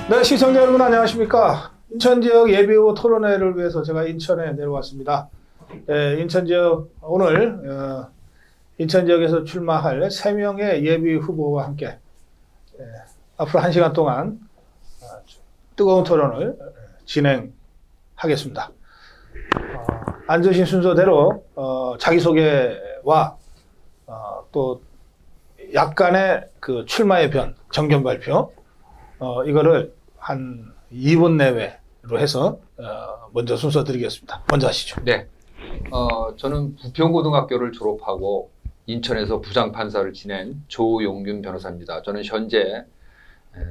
네, 시청자 여러분 안녕하십니까. 인천 지역 예비후보 토론회를 위해서 제가 인천에 내려왔습니다. 인천 지역 오늘 인천 지역에서 출마할 3명의 예비 후보와 함께 앞으로 1시간 동안 뜨거운 토론을 진행하겠습니다. 앉으신 순서대로 자기소개와 또 약간의 그 출마의 변, 정견 발표 이거를 한 2분 내외로 해서 먼저 순서 드리겠습니다. 먼저 하시죠. 네. 저는 부평고등학교를 졸업하고 인천에서 부장판사를 지낸 조용균 변호사입니다. 저는 현재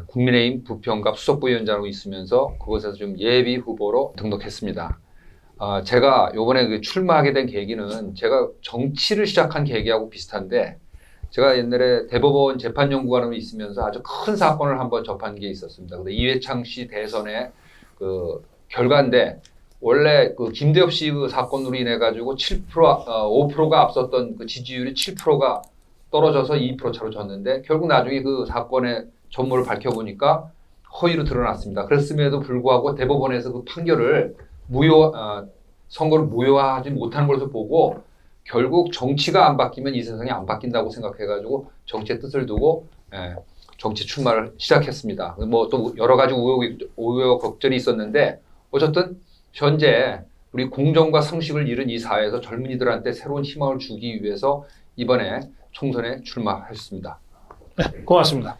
국민의힘 부평갑 수석부위원장으로 있으면서 그곳에서 좀 예비 후보로 등록했습니다. 제가 이번에 출마하게 된 계기는 제가 정치를 시작한 계기하고 비슷한데, 제가 옛날에 대법원 재판연구관으로 있으면서 아주 큰 사건을 한번 접한 게 있었습니다. 근데 이회창 씨 대선의 그 결과인데, 원래 그 김대엽 씨 그 사건으로 인해 가지고 5%가 앞섰던 그 지지율이 7%가 떨어져서 2% 차로 졌는데, 결국 나중에 그 사건의 전모를 밝혀보니까 허위로 드러났습니다. 그랬음에도 불구하고 대법원에서 그 판결을 선거를 무효화하지 못하는 것을 보고, 결국 정치가 안 바뀌면 이 세상이 안 바뀐다고 생각해가지고 정치의 뜻을 두고 정치 출마를 시작했습니다. 뭐 또 여러 가지 우여곡절이 있었는데, 어쨌든 현재 우리 공정과 상식을 잃은 이 사회에서 젊은이들한테 새로운 희망을 주기 위해서 이번에 총선에 출마했습니다. 네, 고맙습니다.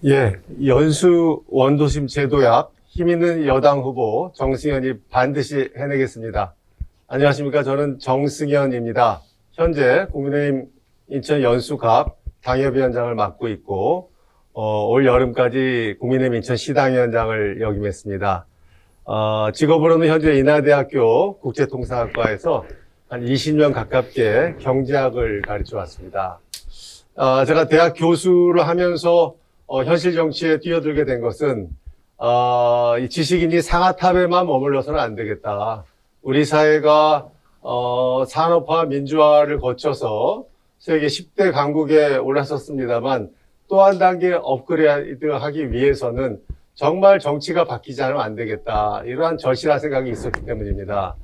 예, 연수 원도심 제도약 힘 있는 여당 후보 정승현이 반드시 해내겠습니다. 안녕하십니까. 저는 정승현입니다. 현재 국민의힘 인천 연수갑 당협위원장을 맡고 있고 올 여름까지 국민의힘 인천 시당위원장을 역임했습니다. 직업으로는 현재 인하대학교 국제통상학과에서 한 20년 가깝게 경제학을 가르쳐 왔습니다. 제가 대학 교수를 하면서 현실 정치에 뛰어들게 된 것은 이 지식인이 상아탑에만 머물러서는 안 되겠다. 우리 사회가 산업화, 민주화를 거쳐서 세계 10대 강국에 올라섰습니다만, 또 한 단계 업그레이드하기 위해서는 정말 정치가 바뀌지 않으면 안 되겠다. 이러한 절실한 생각이 있었기 때문입니다.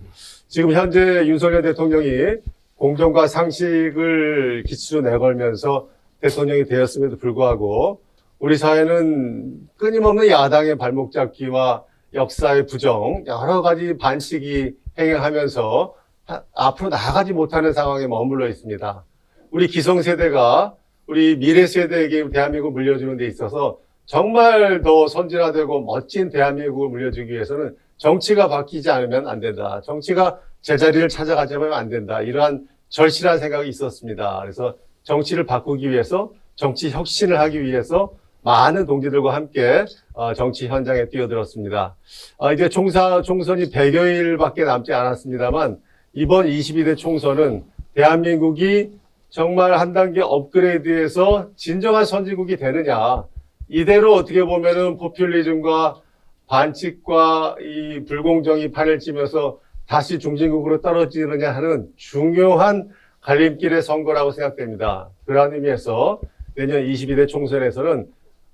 지금 현재 윤석열 대통령이 공정과 상식을 기치로 내걸면서 대통령이 되었음에도 불구하고 우리 사회는 끊임없는 야당의 발목 잡기와 역사의 부정, 여러 가지 반칙이 행행하면서 앞으로 나아가지 못하는 상황에 머물러 있습니다. 우리 기성세대가 우리 미래세대에게 대한민국을 물려주는 데 있어서 정말 더 선진화되고 멋진 대한민국을 물려주기 위해서는 정치가 바뀌지 않으면 안 된다. 정치가 제자리를 찾아가자면 안 된다. 이러한 절실한 생각이 있었습니다. 그래서 정치를 바꾸기 위해서, 정치 혁신을 하기 위해서 많은 동지들과 함께 정치 현장에 뛰어들었습니다. 이제 총선이 100여일밖에 남지 않았습니다만, 이번 22대 총선은 대한민국이 정말 한 단계 업그레이드해서 진정한 선진국이 되느냐, 이대로 어떻게 보면은 포퓰리즘과 반칙과 이 불공정이 판을 치면서 다시 중진국으로 떨어지느냐 하는 중요한 갈림길의 선거라고 생각됩니다. 그러한 의미에서 내년 22대 총선에서는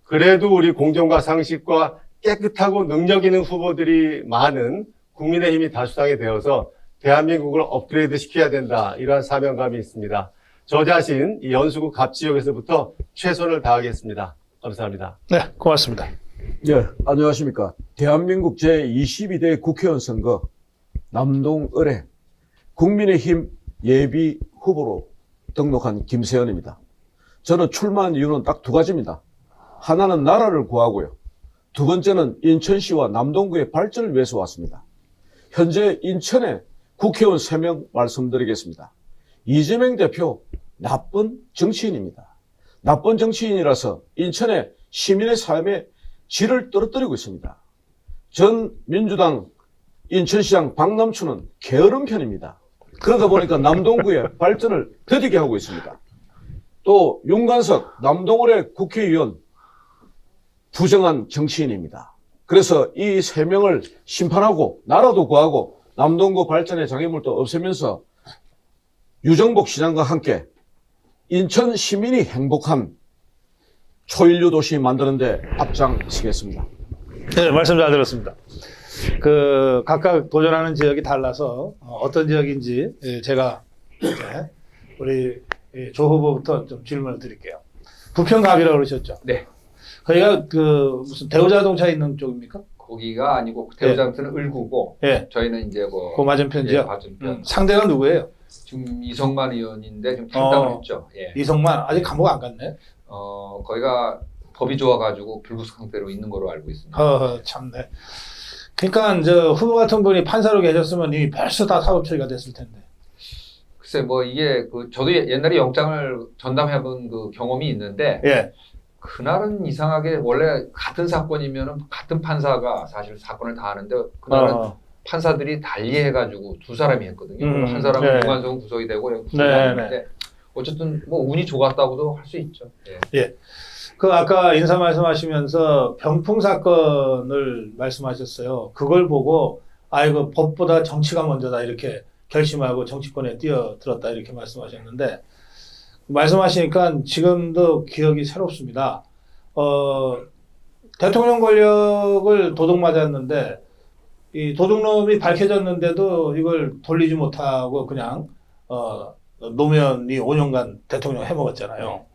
그래도 우리 공정과 상식과 깨끗하고 능력 있는 후보들이 많은 국민의힘이 다수당이 되어서 대한민국을 업그레이드 시켜야 된다. 이러한 사명감이 있습니다. 저 자신 이 연수구 갑 지역에서부터 최선을 다하겠습니다. 감사합니다. 네, 고맙습니다. 예, 안녕하십니까. 대한민국 제22대 국회의원 선거 남동 을에 국민의힘 예비 후보로 등록한 김세현입니다. 저는 출마한 이유는 딱 두 가지입니다. 하나는 나라를 구하고요. 두 번째는 인천시와 남동구의 발전을 위해서 왔습니다. 현재 인천에 국회의원 3명 말씀드리겠습니다. 이재명 대표 나쁜 정치인입니다. 나쁜 정치인이라서 인천의 시민의 삶에 질을 떨어뜨리고 있습니다. 전 민주당 인천시장 박남춘은 게으른 편입니다. 그러다 보니까 남동구의 발전을 더디게 하고 있습니다. 또 윤관석 남동을의 국회의원 부정한 정치인입니다. 그래서 이 3명을 심판하고 나라도 구하고 남동구 발전의 장애물도 없애면서 유정복 시장과 함께 인천 시민이 행복한 초일류 도시 만드는 데 앞장서겠습니다. 네, 말씀 잘 들었습니다. 그 각각 도전하는 지역이 달라서 어떤 지역인지 제가 이제 우리 조 후보부터 좀 질문을 드릴게요. 부평갑이라고 그러셨죠? 네. 거기가 그 무슨 대우자동차 있는 쪽입니까? 거기가 아니고 대우자동차는 을구고 예. 저희는 이제 그 맞은편지요. 예, 맞은편. 상대가 누구예요? 지금 이성만 의원인데 지금 탈당을 했죠. 예. 이성만 아직 감옥 안 갔네. 거기가 법이 좋아가지고 불구속 상태로 있는 걸로 알고 있습니다. 참네. 그러니까 저 후보 같은 분이 판사로 계셨으면 이미 벌써 다 사법 처리가 됐을 텐데. 글쎄 뭐 이게 그 저도 옛날에 영장을 전담해본 그 경험이 있는데 예. 그날은 이상하게 원래 같은 사건이면은 같은 판사가 사실 사건을 다 하는데 그날은 판사들이 달리 해가지고 두 사람이 했거든요. 한 사람은 네. 유관성 구속이 되고 구속이 네, 아닌데 어쨌든 뭐 운이 좋았다고도 할 수 있죠. 예. 그 아까 인사 말씀하시면서 병풍 사건을 말씀하셨어요. 그걸 보고 이거 법보다 정치가 먼저다 이렇게 결심하고 정치권에 뛰어들었다 이렇게 말씀하셨는데 말씀하시니까 지금도 기억이 새롭습니다. 대통령 권력을 도둑 맞았는데 이 도둑놈이 밝혀졌는데도 이걸 돌리지 못하고 그냥 노무현이 5년간 대통령 해먹었잖아요.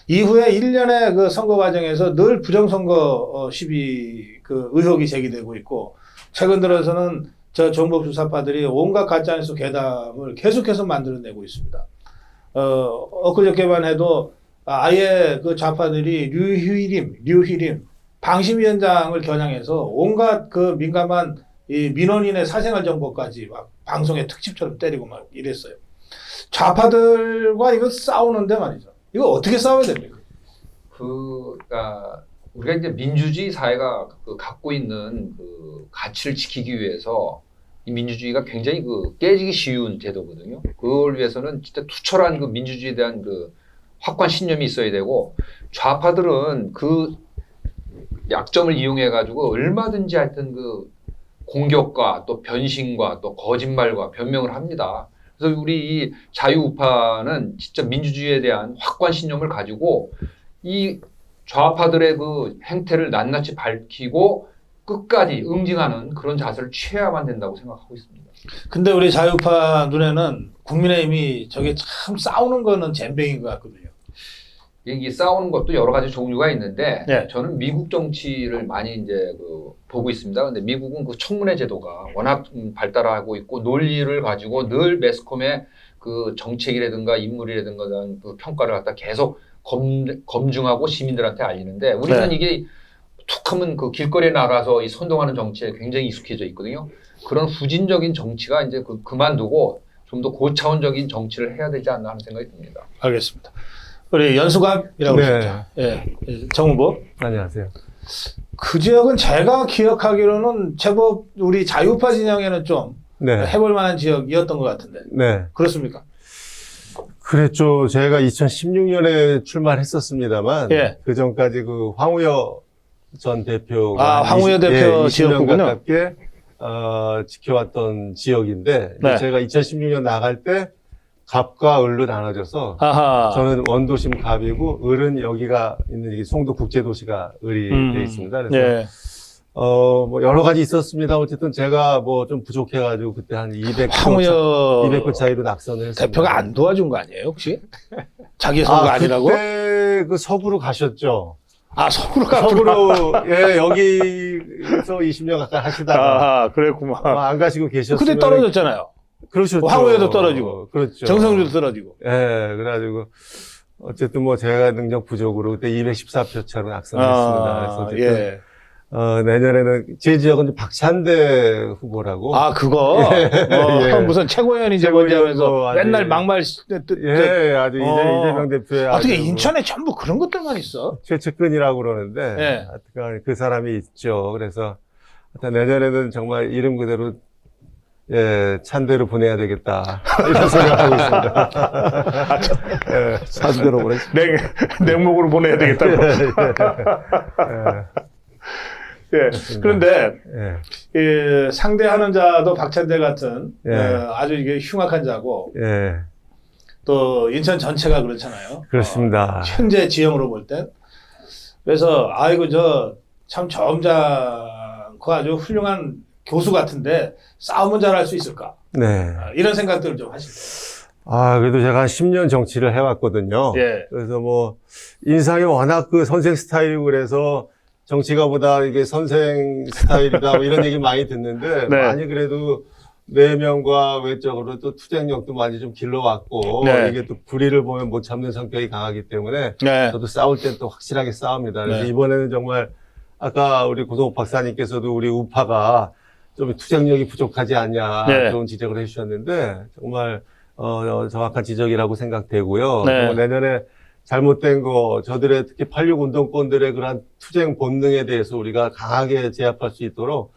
이후에 1년의 그 선거 과정에서 늘 부정선거 시비 그 의혹이 제기되고 있고 최근 들어서는 저 정보 수사파들이 온갖 가짜뉴스 괴담을 계속해서 만들어내고 있습니다. 엊그저께만 해도 아예 그 좌파들이 류희림 방심위원장을 겨냥해서 온갖 그 민감한 이 민원인의 사생활 정보까지 막 방송에 특집처럼 때리고 막 이랬어요. 좌파들과 이거 싸우는데 말이죠. 이거 어떻게 싸워야 됩니까? 그러니까 우리가 이제 민주주의 사회가 그 갖고 있는 그 가치를 지키기 위해서 이 민주주의가 굉장히 그 깨지기 쉬운 제도거든요. 그걸 위해서는 진짜 투철한 그 민주주의에 대한 그 확고한 신념이 있어야 되고 좌파들은 그 약점을 이용해 가지고 얼마든지 하여튼 그 공격과 또 변신과 또 거짓말과 변명을 합니다. 그래서 우리 이 자유우파는 진짜 민주주의에 대한 확고한 신념을 가지고 이 좌파들의 그 행태를 낱낱이 밝히고 끝까지 응징하는 그런 자세를 취해야만 된다고 생각하고 있습니다. 근데 우리 자유파 눈에는 국민의힘이 저게 참 싸우는 거는 잼병인 것 같거든요. 이 싸우는 것도 여러 가지 종류가 있는데 네. 저는 미국 정치를 많이 이제 그 보고 있습니다. 근데 미국은 그 청문회 제도가 워낙 발달하고 있고 논리를 가지고 늘 매스컴의 그 정책이라든가 인물이라든가 그 평가를 갖다 계속 검증하고 시민들한테 알리는데 우리는 네. 이게 툭하면 그 길거리에 나가서 이 선동하는 정치에 굉장히 익숙해져 있거든요. 그런 후진적인 정치가 이제 그만두고 좀 더 고차원적인 정치를 해야 되지 않나 하는 생각이 듭니다. 알겠습니다. 우리 연수갑이라고 네. 하셨죠. 예, 정 후보. 안녕하세요. 그 지역은 제가 기억하기로는 제법 우리 자유파 진영에는 좀 네. 해볼 만한 지역이었던 것 같은데. 네. 그렇습니까? 그랬죠. 제가 2016년에 출마를 했었습니다만, 예. 그 전까지 그 황우여 전 대표가 황우여 대표 20년 지역구군요. 가깝게 지켜왔던 지역인데, 네. 제가 2016년 나갈 때 갑과 을로 나눠져서 아하. 저는 원도심 갑이고 을은 여기가 있는 이 송도 국제도시가 을이 되어 있습니다. 그래서 예. 뭐 여러 가지 있었습니다. 어쨌든 제가 뭐 좀 부족해가지고 그때 한 200표 차이로 낙선을 했습니다. 대표가 안 도와준 거 아니에요, 혹시? 자기 선거 아니라고? 그때 그 서구로 가셨죠. 서구로 갔구나. 서구로 예 여기서 20년 가까이 하시다가 그랬구만. 안 가시고 계셨으면 그때 떨어졌잖아요. 그러셨죠. 황우여도 떨어지고. 그렇죠. 정성주도 떨어지고. 예, 그래가지고 어쨌든 뭐 제가 능력 부족으로 그때 214표 차로 낙선했습니다. 그래서 어쨌든 예. 내년에는 제 지역은 박찬대 후보라고. 그거? 예. 무슨 최고위원이지 뭔지 하면서 아주- 맨날 막말, 예, 아주 이재명 대표의 어떻게 아주 인천에 전부 그런 것들만 있어? 최측근이라고 그러는데 예. 하여튼 그 사람이 있죠. 그래서 하여튼 내년에는 정말 이름 그대로 찬대로 보내야 되겠다 이런 생각하고 있습니다. 산대로 보내. 냉목으로 보내야 되겠다고. 예. 그런데 상대하는 자도 박찬대 같은 아주 이게 흉악한 자고 또 인천 전체가 그렇잖아요. 그렇습니다. 현재 지형으로 볼 때. 그래서 참 점잖고 아주 훌륭한 교수 같은데 싸움은 잘할 수 있을까? 네. 이런 생각들을 좀 하시죠. 그래도 제가 한 10년 정치를 해왔거든요. 예. 그래서 뭐, 인상이 워낙 그 선생 스타일이고 그래서 정치가 보다 이게 선생 스타일이다 뭐 이런 얘기 많이 듣는데, 네. 많이 그래도 내면과 외적으로 또 투쟁력도 많이 좀 길러왔고, 네. 이게 또 불의를 보면 못 참는 성격이 강하기 때문에, 네. 저도 싸울 땐 또 확실하게 싸웁니다. 그래서 네. 이번에는 정말 아까 우리 고성욱 박사님께서도 우리 우파가 좀 투쟁력이 부족하지 않냐 네. 좋은 지적을 해주셨는데 정말 정확한 지적이라고 생각되고요. 네. 또 내년에 잘못된 거 저들의 특히 86 운동권들의 그러한 투쟁 본능에 대해서 우리가 강하게 제압할 수 있도록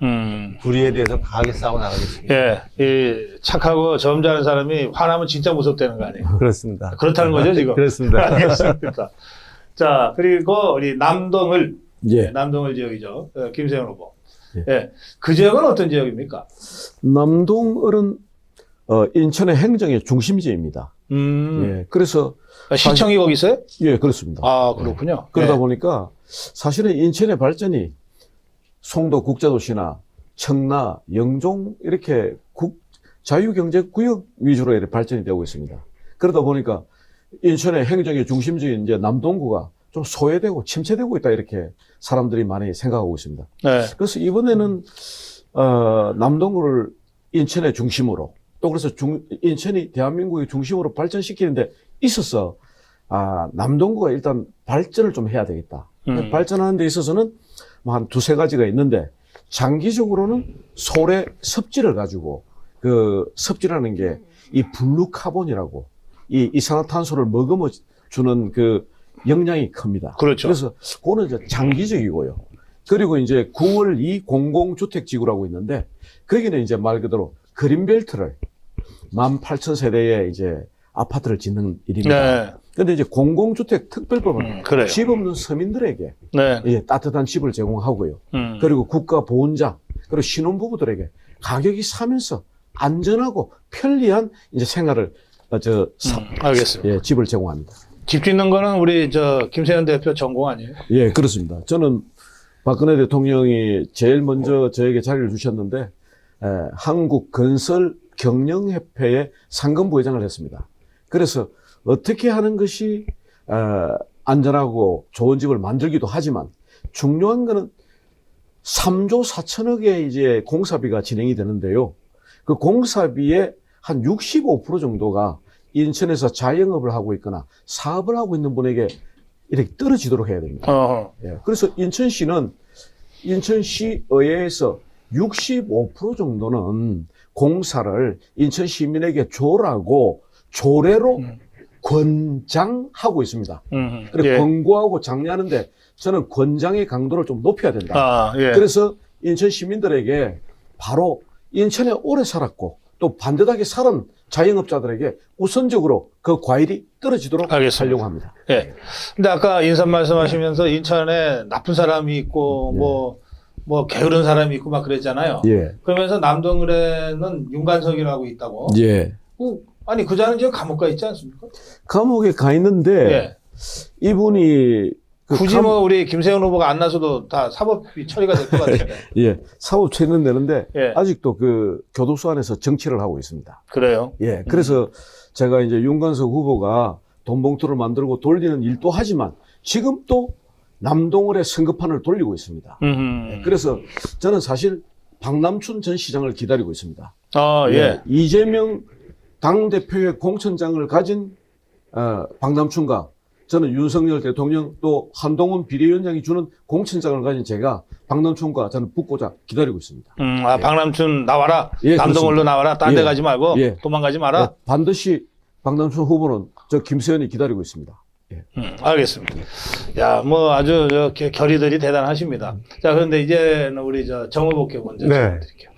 불의에 대해서 강하게 싸워 나가겠습니다. 예. 이 착하고 점잖은 사람이 화나면 진짜 무섭다는 거 아니에요? 그렇습니다. 그렇다는 거죠, 지금? 그렇습니다. 알겠습니다. 자, 그리고 우리 남동을 예. 남동을 지역이죠. 김세현 후보. 예. 예. 그 지역은 어떤 지역입니까? 남동을은 인천의 행정의 중심지입니다. 예. 그래서 시청이 거기 있어요? 예, 그렇습니다. 아, 그렇군요. 그러다 예. 보니까 사실은 인천의 발전이 송도 국제도시나 청라, 영종 이렇게 자유경제구역 위주로 이렇게 발전이 되고 있습니다. 그러다 보니까 인천의 행정의 중심지인 이제 남동구가 좀 소외되고 침체되고 있다 이렇게 사람들이 많이 생각하고 있습니다. 네. 그래서 이번에는 남동구를 인천의 중심으로 또 그래서 인천이 대한민국의 중심으로 발전시키는데 있어서 남동구가 일단 발전을 좀 해야 되겠다. 발전하는 데 있어서는 뭐 한 두세 가지가 있는데 장기적으로는 소래 섭지를 가지고 그 섭지라는 게 이 블루카본이라고 이 이산화탄소를 머금어 주는 그 영향이 큽니다. 그렇죠. 그래서 그거는 이제 장기적이고요. 그리고 이제 9월 2 공공주택지구라고 있는데 거기는 이제 말 그대로 그린벨트를 18,000세대의 이제 아파트를 짓는 일입니다. 네. 근데 이제 공공주택 특별법은 그래요. 집 없는 서민들에게 네. 예, 따뜻한 집을 제공하고요. 그리고 국가 보훈자 그리고 신혼부부들에게 가격이 싸면서 안전하고 편리한 이제 생활을 알겠습니다. 예, 집을 제공합니다. 집 짓는 거는 우리 김세현 대표 전공 아니에요? 예, 그렇습니다. 저는 박근혜 대통령이 제일 먼저 저에게 자리를 주셨는데 한국 건설 경영협회의 상근부회장을 했습니다. 그래서 어떻게 하는 것이 안전하고 좋은 집을 만들기도 하지만 중요한 거는 3조 4천억의 이제 공사비가 진행이 되는데요. 그 공사비의 한 65% 정도가 인천에서 자영업을 하고 있거나 사업을 하고 있는 분에게 이렇게 떨어지도록 해야 됩니다. 예, 그래서 인천시는 인천시의회에서 65% 정도는 공사를 인천 시민에게 줘라고 조례로 권장하고 있습니다. 그리고 예. 권고하고 장려하는데 저는 권장의 강도를 좀 높여야 된다. 예. 그래서 인천 시민들에게 바로 인천에 오래 살았고 또 반듯하게 살은 자영업자들에게 우선적으로 그 과일이 떨어지도록 알겠습니다. 하려고 합니다. 예. 근데 아까 인사 말씀하시면서 인천에 나쁜 사람이 있고 뭐 게으른 사람이 있고 막 그랬잖아요. 예. 그러면서 남동을에는 윤관석이라고 있다고. 예. 아니 그자는 지금 감옥 가 있지 않습니까? 감옥에 가 있는데 예. 이분이 굳이 뭐 우리 김세현 후보가 안 나서도 다 사법이 처리가 될 것 같은데. 예, 사법 처리는 되는데 예. 아직도 그 교도소 안에서 정치를 하고 있습니다. 그래요. 예, 그래서 제가 이제 윤관석 후보가 돈 봉투를 만들고 돌리는 일도 하지만 지금 또 남동을의 선거판을 돌리고 있습니다. 예, 그래서 저는 사실 박남춘 전 시장을 기다리고 있습니다. 예. 이재명 당대표의 공천장을 가진 박남춘과 저는 윤석열 대통령 또 한동훈 비대위원장이 주는 공천장을 가진 제가 박남춘과 저는 붙고자 기다리고 있습니다. 박남춘 나와라. 예, 남동을로 그렇습니다. 나와라. 딴 데 예. 가지 말고 예. 도망가지 마라. 예, 반드시 박남춘 후보는 저 김세현이 기다리고 있습니다. 예. 알겠습니다. 야, 뭐 아주 결의들이 대단하십니다. 자, 그런데 이제는 우리 정 후보께 먼저 네. 드릴게요.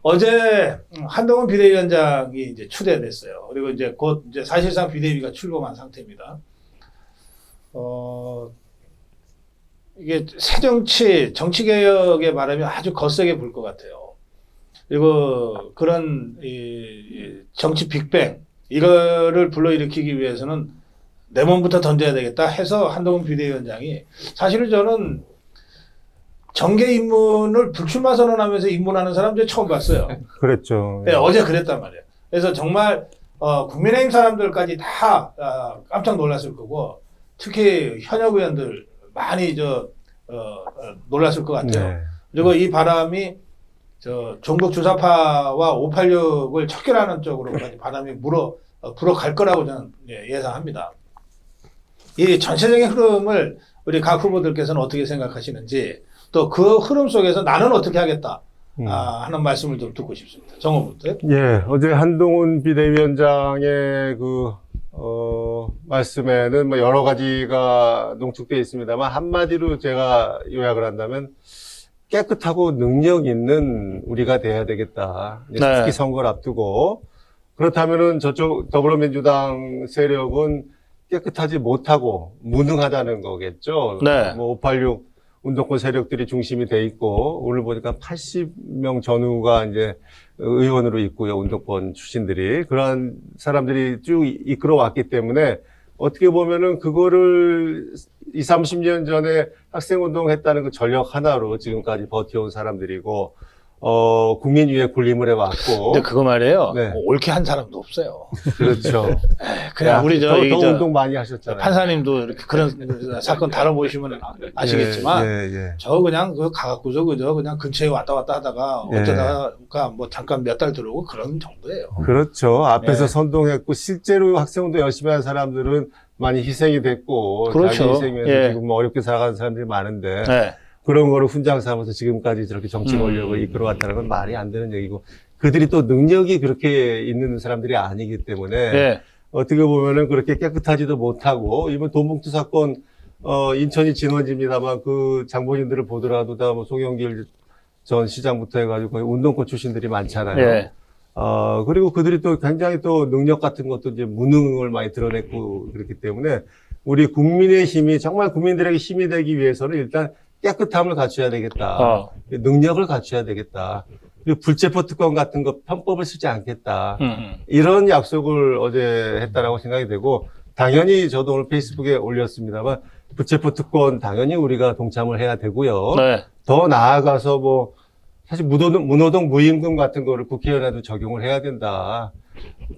어제 한동훈 비대위원장이 이제 추대됐어요. 그리고 이제 곧 이제 사실상 비대위가 출범한 상태입니다. 이게 새정치, 정치개혁에 말하면 아주 거세게 불 것 같아요. 그리고 그런 이 정치 빅뱅, 이거를 불러일으키기 위해서는 내 몸부터 던져야 되겠다 해서 한동훈 비대위원장이 사실은 저는 정계 입문을 불출마 선언하면서 입문하는 사람 저 처음 봤어요. 그랬죠. 네, 어제 그랬단 말이에요. 그래서 정말 국민의힘 사람들까지 다 깜짝 놀랐을 거고 특히 현역 의원들 많이 놀랐을 것 같아요. 네. 그리고 이 바람이 종북 주사파와 586을 척결하는 쪽으로까지 바람이 불어갈 거라고 저는 예상합니다. 이 전체적인 흐름을 우리 각 후보들께서는 어떻게 생각하시는지 또 그 흐름 속에서 나는 어떻게 하겠다 하는 말씀을 좀 듣고 싶습니다. 정호부터. 예, 어제 한동훈 비대위원장의 말씀에는 뭐 여러 가지가 농축되어 있습니다만 한마디로 제가 요약을 한다면 깨끗하고 능력 있는 우리가 돼야 되겠다. 이제 네. 특히 선거를 앞두고 그렇다면은 저쪽 더불어민주당 세력은 깨끗하지 못하고 무능하다는 거겠죠. 네. 뭐 586 운동권 세력들이 중심이 돼 있고 오늘 보니까 80명 전후가 이제 의원으로 있고요. 운동권 출신들이 그러한 사람들이 쭉 이끌어 왔기 때문에 어떻게 보면은 그거를 20, 30년 전에 학생운동 했다는 그 전력 하나로 지금까지 버텨온 사람들이고, 국민 위에 군림을 해왔고. 근데 그거 말이에요. 네. 옳게 한 사람도 없어요. 그렇죠. 그냥 우리 더 운동 많이 하셨잖아요. 판사님도 이렇게 그런 사건 다뤄보시면 아시겠지만 저 그냥 가갖고서 그냥 근처에 왔다 갔다 하다가 예. 어쩌다가 뭐 잠깐 몇 달 들어오고 그런 정도예요. 그렇죠. 앞에서 예. 선동했고 실제로 학생운동 열심히 한 사람들은 많이 희생이 됐고. 그렇죠. 자기 희생에서 예. 지금 뭐 어렵게 살아가는 사람들이 많은데. 네. 그런 거를 훈장 삼아서 지금까지 저렇게 정치 권력을 이끌어왔다는 건 말이 안 되는 얘기고. 그들이 또 능력이 그렇게 있는 사람들이 아니기 때문에. 네. 어떻게 보면은 그렇게 깨끗하지도 못하고, 이번 돈봉투 사건, 인천이 진원지입니다만 그 장본인들을 보더라도 다 뭐 송영길 전 시장부터 해가지고 거의 운동권 출신들이 많잖아요. 네. 그리고 그들이 또 굉장히 또 능력 같은 것도 이제 무능을 많이 드러냈고 그렇기 때문에 우리 국민의 힘이 정말 국민들에게 힘이 되기 위해서는 일단 깨끗함을 갖춰야 되겠다. 능력을 갖춰야 되겠다. 그리고 불체포 특권 같은 거 편법을 쓰지 않겠다. 이런 약속을 어제 했다라고 생각이 되고 당연히 저도 오늘 페이스북에 올렸습니다만 불체포 특권 당연히 우리가 동참을 해야 되고요. 네. 더 나아가서 뭐 사실 무노동 무임금 같은 거를 국회의원에도 적용을 해야 된다.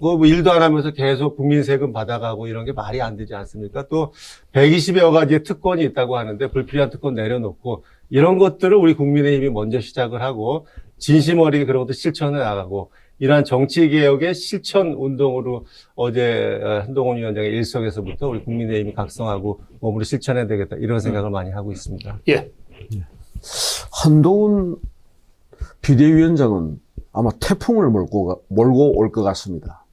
뭐 일도 안 하면서 계속 국민 세금 받아가고 이런 게 말이 안 되지 않습니까? 또 120여 가지의 특권이 있다고 하는데 불필요한 특권 내려놓고 이런 것들을 우리 국민의힘이 먼저 시작을 하고 진심 어리게 그런 것도 실천해 나가고 이러한 정치개혁의 실천 운동으로 어제 한동훈 위원장의 일석에서부터 우리 국민의힘이 각성하고 몸으로 실천해야 되겠다 이런 생각을 많이 하고 있습니다. 예. 한동훈 비대위원장은 아마 태풍을 몰고 올 것 같습니다.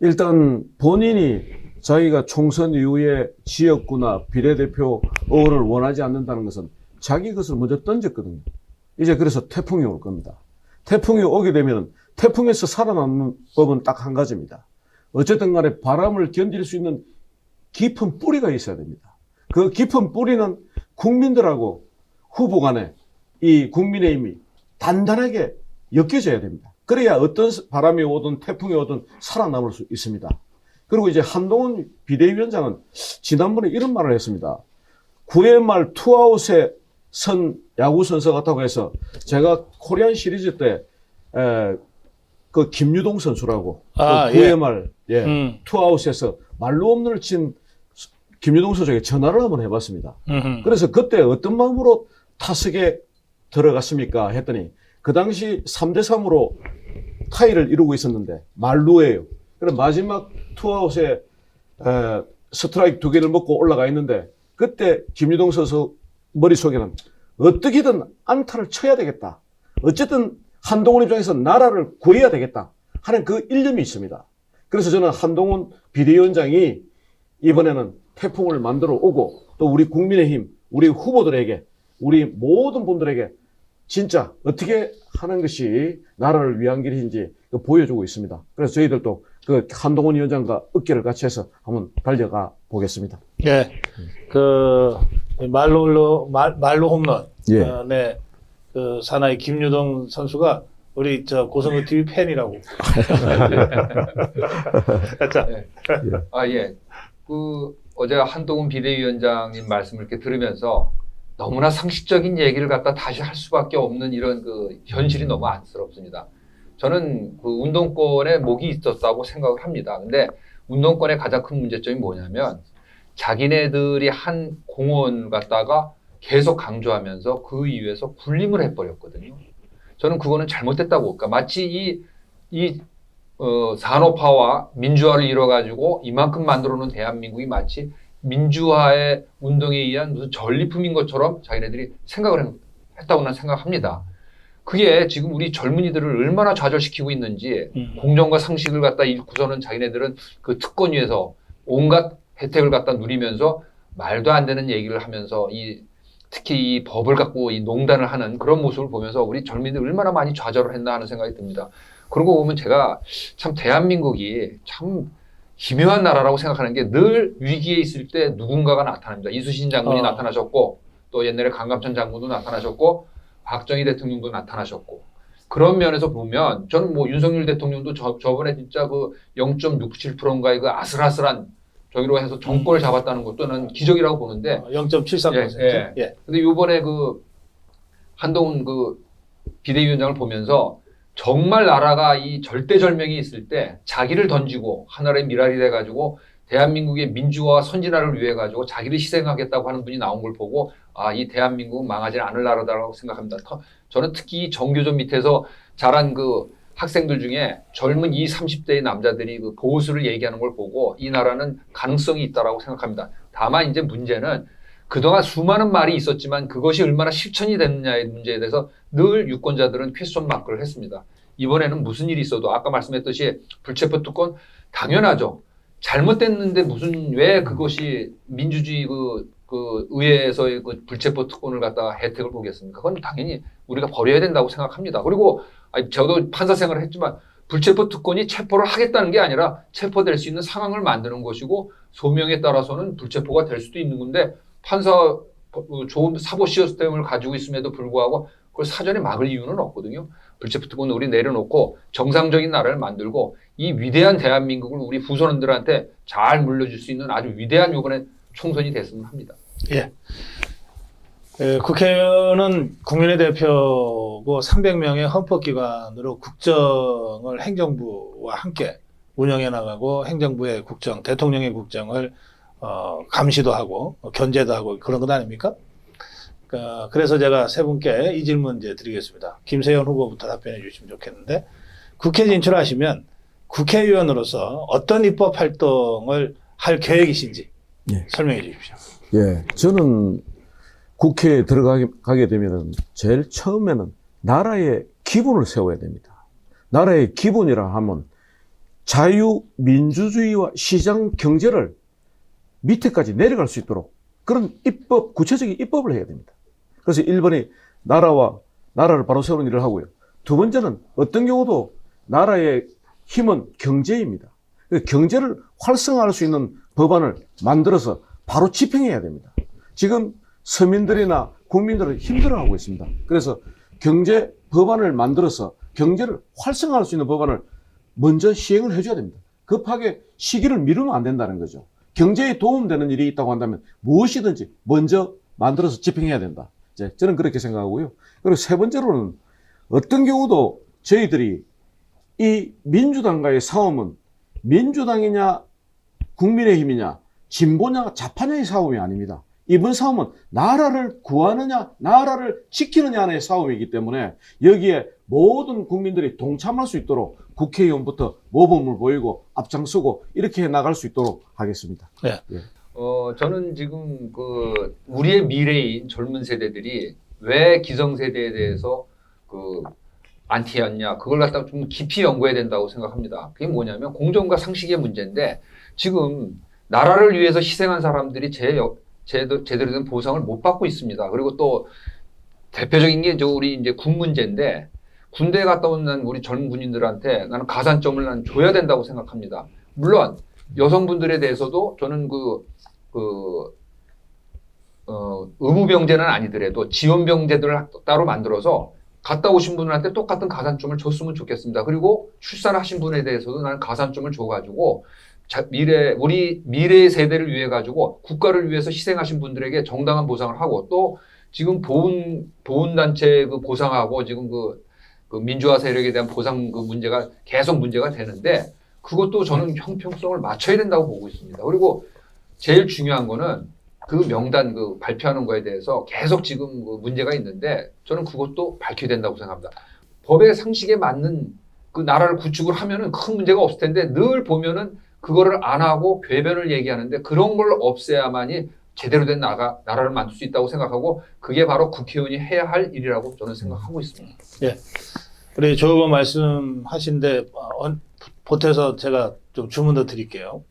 일단 본인이 자기가 총선 이후에 지역구나 비례대표 의원을 원하지 않는다는 것은 자기 것을 먼저 던졌거든요. 이제 그래서 태풍이 올 겁니다. 태풍이 오게 되면 태풍에서 살아남는 법은 딱 한 가지입니다. 어쨌든 간에 바람을 견딜 수 있는 깊은 뿌리가 있어야 됩니다. 그 깊은 뿌리는 국민들하고 후보 간에 이 국민의힘이 단단하게 엮여져야 됩니다. 그래야 어떤 바람이 오든 태풍이 오든 살아남을 수 있습니다. 그리고 이제 한동훈 비대위원장은 지난번에 이런 말을 했습니다. 9회 말 투아웃에 선 야구 선수 같다고 해서 제가 코리안 시리즈 때 그 김유동 선수라고 그 9회 말 투아웃에서 말로 홈런을 친 김유동 선수에게 전화를 한번 해봤습니다. 그래서 그때 어떤 마음으로 타석에 들어갔습니까? 했더니 그 당시 3대3으로 타이를 이루고 있었는데 말루예요. 그래서 마지막 투아웃에 스트라이크 2개를 먹고 올라가 있는데 그때 김유동 선수 머릿속에는 어떻게든 안타를 쳐야 되겠다. 어쨌든 한동훈 입장에서 나라를 구해야 되겠다 하는 그 일념이 있습니다. 그래서 저는 한동훈 비대위원장이 이번에는 태풍을 만들어 오고 또 우리 국민의힘, 우리 후보들에게 우리 모든 분들에게 진짜 어떻게 하는 것이 나라를 위한 길인지 보여주고 있습니다. 그래서 저희들도 그 한동훈 위원장과 어깨를 같이 해서 한번 달려가 보겠습니다. 예. 그 말로 홈런. 예. 네. 그 사나이 김유동 선수가 우리 고성우 TV 팬이라고. 자. 예. 그 어제 한동훈 비대위원장님 말씀을 이렇게 들으면서 너무나 상식적인 얘기를 갖다 다시 할 수밖에 없는 이런 그 현실이 너무 안쓰럽습니다. 저는 그 운동권에 목이 있었다고 생각을 합니다. 근데 운동권의 가장 큰 문제점이 뭐냐면 자기네들이 한 공헌 갖다가 계속 강조하면서 그 이유에서 군림을 해버렸거든요. 저는 그거는 잘못됐다고 볼까. 마치 산업화와 민주화를 이뤄가지고 이만큼 만들어 놓은 대한민국이 마치 민주화의 운동에 의한 무슨 전리품인 것처럼 자기네들이 생각을 했다고 난 생각합니다. 그게 지금 우리 젊은이들을 얼마나 좌절시키고 있는지 공정과 상식을 갖다 잃고서는 자기네들은 그 특권 위에서 온갖 혜택을 갖다 누리면서 말도 안 되는 얘기를 하면서 특히 이 법을 갖고 이 농단을 하는 그런 모습을 보면서 우리 젊은이들 얼마나 많이 좌절을 했나 하는 생각이 듭니다. 그러고 보면 제가 참 대한민국이 참 기묘한 나라라고 생각하는 게 늘 위기에 있을 때 누군가가 나타납니다. 이수신 장군이 나타나셨고 또 옛날에 강감찬 장군도 나타나셨고 박정희 대통령도 나타나셨고 그런 면에서 보면 저는 뭐 윤석열 대통령도 저번에 진짜 그 0.67%인가의 그 아슬아슬한 저기로 해서 정권을 잡았다는 것도 는 기적이라고 보는데 0.73%. 예. 근데 요번에 그 한동훈 그 비대위원장을 보면서 정말 나라가 이 절대절명이 있을 때 자기를 던지고 하나의 미랄이 돼가지고 대한민국의 민주화와 선진화를 위해 가지고 자기를 희생하겠다고 하는 분이 나온 걸 보고 이 대한민국은 망하지 않을 나라다라고 생각합니다. 저는 특히 정교조 밑에서 자란 그 학생들 중에 젊은 20, 30대의 남자들이 그 보수를 얘기하는 걸 보고 이 나라는 가능성이 있다라고 생각합니다. 다만 이제 문제는 그동안 수많은 말이 있었지만 그것이 얼마나 실천이 됐느냐의 문제에 대해서 늘 유권자들은 퀘스천 마크를 했습니다. 이번에는 무슨 일이 있어도 아까 말씀했듯이 불체포 특권 당연하죠. 잘못됐는데 왜 그것이 민주주의 그 의회에서의 그 불체포 특권을 갖다가 혜택을 보겠습니까? 그건 당연히 우리가 버려야 된다고 생각합니다. 그리고 저도 판사 생활을 했지만 불체포 특권이 체포를 하겠다는 게 아니라 체포될 수 있는 상황을 만드는 것이고 소명에 따라서는 불체포가 될 수도 있는 건데 판사 좋은 사법 시스템을 가지고 있음에도 불구하고 그걸 사전에 막을 이유는 없거든요. 불체포 특권은 우리 내려놓고 정상적인 나라를 만들고 이 위대한 대한민국을 우리 후손들한테 잘 물려줄 수 있는 아주 위대한 이번에 총선이 됐으면 합니다. 예. 국회의원은 국민의 대표고 300명의 헌법기관으로 국정을 행정부와 함께 운영해 나가고 행정부의 국정, 대통령의 국정을 감시도 하고 견제도 하고 그런 것 아닙니까? 그래서 제가 세 분께 이 질문 이제 드리겠습니다. 김세현 후보부터 답변해 주시면 좋겠는데 국회 진출하시면 국회의원으로서 어떤 입법 활동을 할 계획이신지 설명해 주십시오. 예, 저는 국회에 들어가게 되면 제일 처음에는 나라의 기본을 세워야 됩니다. 나라의 기본이라 하면 자유민주주의와 시장 경제를 밑에까지 내려갈 수 있도록 그런 구체적인 입법을 해야 됩니다. 그래서 1번이 나라를 바로 세우는 일을 하고요. 두 번째는 어떤 경우도 나라의 힘은 경제입니다. 경제를 활성화할 수 있는 법안을 만들어서 바로 집행해야 됩니다. 지금 서민들이나 국민들은 힘들어하고 있습니다. 그래서 경제 법안을 만들어서 경제를 활성화할 수 있는 법안을 먼저 시행을 해줘야 됩니다. 급하게 시기를 미루면 안 된다는 거죠. 경제에 도움되는 일이 있다고 한다면 무엇이든지 먼저 만들어서 집행해야 된다. 저는 그렇게 생각하고요. 그리고 세 번째로는 어떤 경우도 저희들이 이 민주당과의 싸움은 민주당이냐 국민의힘이냐 진보냐 좌파냐의 싸움이 아닙니다. 이번 싸움은 나라를 구하느냐 나라를 지키느냐의 싸움이기 때문에 여기에 모든 국민들이 동참할 수 있도록 국회의원부터 모범을 보이고 앞장서고 이렇게 나갈 수 있도록 하겠습니다. 네. 예. 저는 지금 우리의 미래인 젊은 세대들이 왜 기성세대에 대해서 안티였냐 그걸 갖다가 좀 깊이 연구해야 된다고 생각합니다. 그게 뭐냐면 공정과 상식의 문제인데 지금 나라를 위해서 희생한 사람들이 제대로 된 보상을 못 받고 있습니다. 그리고 또 대표적인 게 우리 이제 군 문제인데 군대에 갔다 온 우리 젊은 군인들한테 나는 가산점을 난 줘야 된다고 생각합니다. 물론 여성분들에 대해서도 저는 의무병제는 아니더라도 지원병제들을 따로 만들어서 갔다 오신 분들한테 똑같은 가산점을 줬으면 좋겠습니다. 그리고 출산하신 분에 대해서도 나는 가산점을 줘가지고 우리 미래의 세대를 위해 가지고 국가를 위해서 희생하신 분들에게 정당한 보상을 하고 또 지금 보훈단체 그 보상하고 지금 그 민주화 세력에 대한 보상 그 문제가 계속 문제가 되는데 그것도 저는 형평성을 맞춰야 된다고 보고 있습니다. 그리고 제일 중요한 거는 그 명단 그 발표하는 거에 대해서 계속 지금 그 문제가 있는데 저는 그것도 밝혀야 된다고 생각합니다. 법의 상식에 맞는 그 나라를 구축을 하면은 큰 문제가 없을 텐데 늘 보면은 그거를 안 하고 궤변을 얘기하는데 그런 걸 없애야만이 제대로 된 나라를 만들 수 있다고 생각하고 그게 바로 국회의원이 해야 할 일이라고 저는 생각하고 있습니다. 예. 우리 조 의원 말씀하신데 보태서 제가 좀 주문도 드릴게요.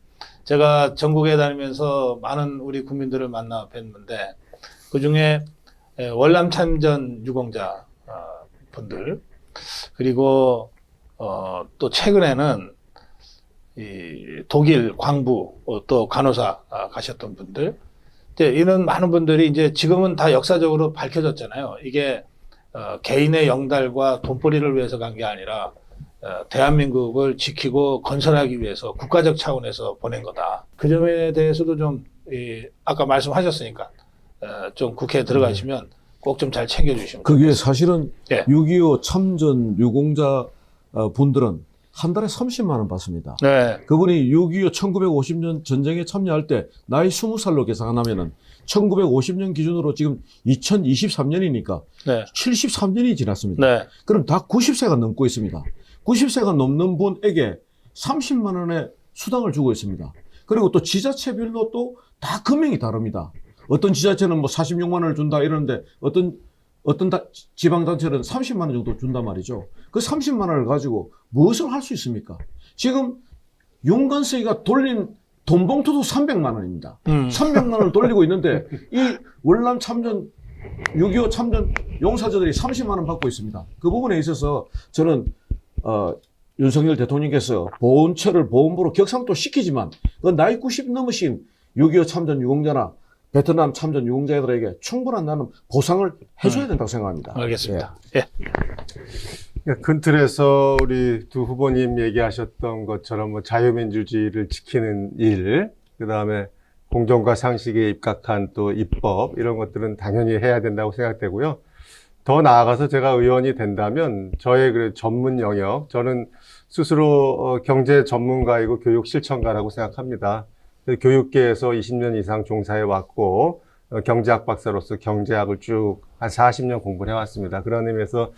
제가 전국에 다니면서 많은 우리 국민들을 만나 뵀는데 그중에 월남 참전 유공자 분들 그리고 또 최근에는 이 독일 광부 또 간호사 가셨던 분들 이런 많은 분들이 이제 지금은 다 역사적으로 밝혀졌잖아요. 이게 개인의 영달과 돈벌이를 위해서 간 게 아니라 대한민국을 지키고 건설하기 위해서 국가적 차원에서 보낸 거다. 그 점에 대해서도 좀 아까 말씀하셨으니까 좀 국회에 들어가시면 꼭 좀 잘 챙겨주시면 그게 좋겠습니다. 사실은 예. 6.25 참전 유공자 분들은 한 달에 30만 원 받습니다. 네. 그분이 6.25 1950년 전쟁에 참여할 때 나이 20살로 계산하면은 1950년 기준으로 지금 2023년이니까 네. 73년이 지났습니다. 네. 그럼 다 90세가 넘고 있습니다. 90세가 넘는 분에게 30만 원의 수당을 주고 있습니다. 그리고 또 지자체별로 또 다 금액이 다릅니다. 어떤 지자체는 뭐 46만 원을 준다 이러는데 어떤 지방단체는 30만 원 정도 준단 말이죠. 그 30만 원을 가지고 무엇을 할 수 있습니까? 지금 윤관석이가 돌린 돈봉투도 300만 원입니다. 300만 원을 돌리고 있는데 이 월남 참전 6.25 참전 용사들이 30만 원 받고 있습니다. 그 부분에 있어서 저는 윤석열 대통령께서 보훈처를 보훈부로 격상도 시키지만 그 나이 90 넘으신 6.25 참전 유공자나 베트남 참전 유공자들에게 충분한 나는 보상을 해줘야 된다고 생각합니다. 알겠습니다. 예. 큰 틀에서 우리 두 후보님 얘기하셨던 것처럼 뭐 자유민주주의를 지키는 일, 그 다음에 공정과 상식에 입각한 또 입법, 이런 것들은 당연히 해야 된다고 생각되고요. 더 나아가서 제가 의원이 된다면 저의 그 전문 영역, 저는 스스로 경제 전문가이고 교육 실천가라고 생각합니다. 교육계에서 20년 이상 종사해 왔고 경제학 박사로서 경제학을 쭉 한 40년 공부를 해왔습니다. 그런 의미에서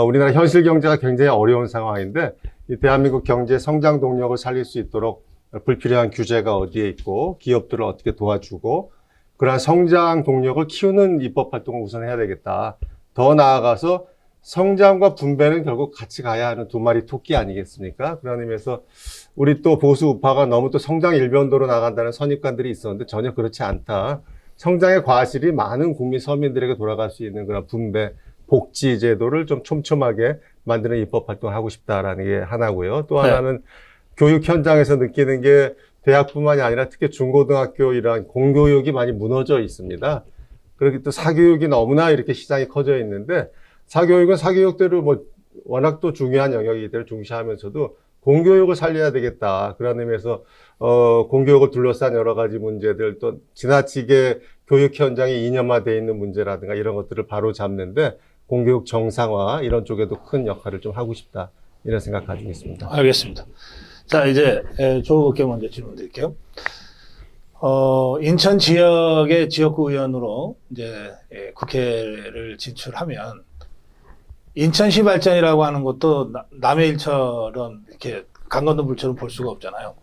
우리나라 현실 경제가 굉장히 어려운 상황인데 이 대한민국 경제 성장 동력을 살릴 수 있도록 불필요한 규제가 어디에 있고 기업들을 어떻게 도와주고 그러한 성장 동력을 키우는 입법 활동을 우선 해야 되겠다. 더 나아가서 성장과 분배는 결국 같이 가야 하는 두 마리 토끼 아니겠습니까? 그런 의미에서 우리 또 보수 우파가 너무 또 성장 일변도로 나간다는 선입관들이 있었는데 전혀 그렇지 않다. 성장의 과실이 많은 국민 서민들에게 돌아갈 수 있는 그런 분배, 복지 제도를 좀 촘촘하게 만드는 입법 활동을 하고 싶다라는 게 하나고요. 또 하나는 교육 현장에서 느끼는 게 대학뿐만이 아니라 특히 중고등학교 이러한 공교육이 많이 무너져 있습니다. 그렇게 또 사교육이 너무나 이렇게 시장이 커져 있는데 사교육은 사교육대로 뭐 워낙 또 중요한 영역이기 때문에 중시하면서도 공교육을 살려야 되겠다. 그런 의미에서 공교육을 둘러싼 여러 가지 문제들 또 지나치게 교육 현장이 이념화되어 있는 문제라든가 이런 것들을 바로 잡는데 공교육 정상화 이런 쪽에도 큰 역할을 좀 하고 싶다. 이런 생각 가지고 있습니다. 알겠습니다. 자, 이제 조 의원께 먼저 질문 드릴게요. 인천 지역의 지역구 의원으로 이제 국회를 진출하면 인천시 발전이라고 하는 것도 남의 일처럼 이렇게 강건도물처럼 볼 수가 없잖아요.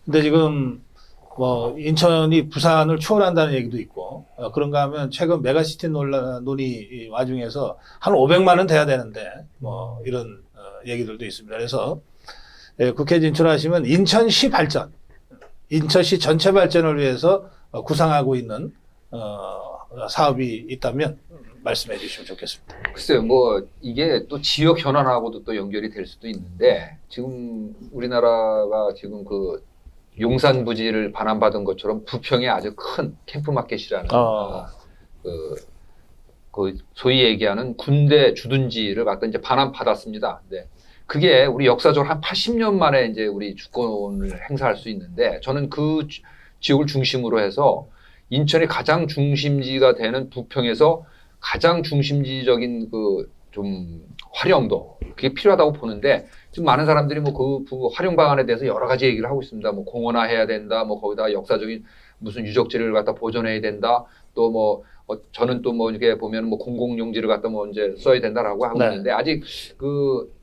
근데 지금 뭐 인천이 부산을 추월한다는 얘기도 있고 그런가 하면 최근 메가시티 논의 와중에서 한 500만은 돼야 되는데 뭐 이런 얘기들도 있습니다. 그래서 국회 진출하시면 인천시 발전, 인천시 전체 발전을 위해서 구상하고 있는 사업이 있다면 말씀해 주시면 좋겠습니다. 글쎄요, 뭐 이게 또 지역 현안하고도 또 연결이 될 수도 있는데 지금 우리나라가 지금 그 용산 부지를 반환받은 것처럼 부평에 아주 큰 캠프마켓이라는 그 소위 얘기하는 군대 주둔지를 갖다 이제 반환받았습니다. 네. 그게 우리 역사적으로 한 80년 만에 이제 우리 주권을 행사할 수 있는데 저는 그 지역을 중심으로 해서 인천이 가장 중심지가 되는 부평에서 가장 중심지적인 그 좀 활용도 그게 필요하다고 보는데 지금 많은 사람들이 뭐 그 활용 방안에 대해서 여러 가지 얘기를 하고 있습니다. 뭐 공원화해야 된다, 뭐 거기다 역사적인 무슨 유적지를 갖다 보존해야 된다, 또 뭐 저는 또 뭐 이렇게 보면 뭐 공공용지를 갖다 뭐 이제 써야 된다라고 하고 네. 있는데 아직 그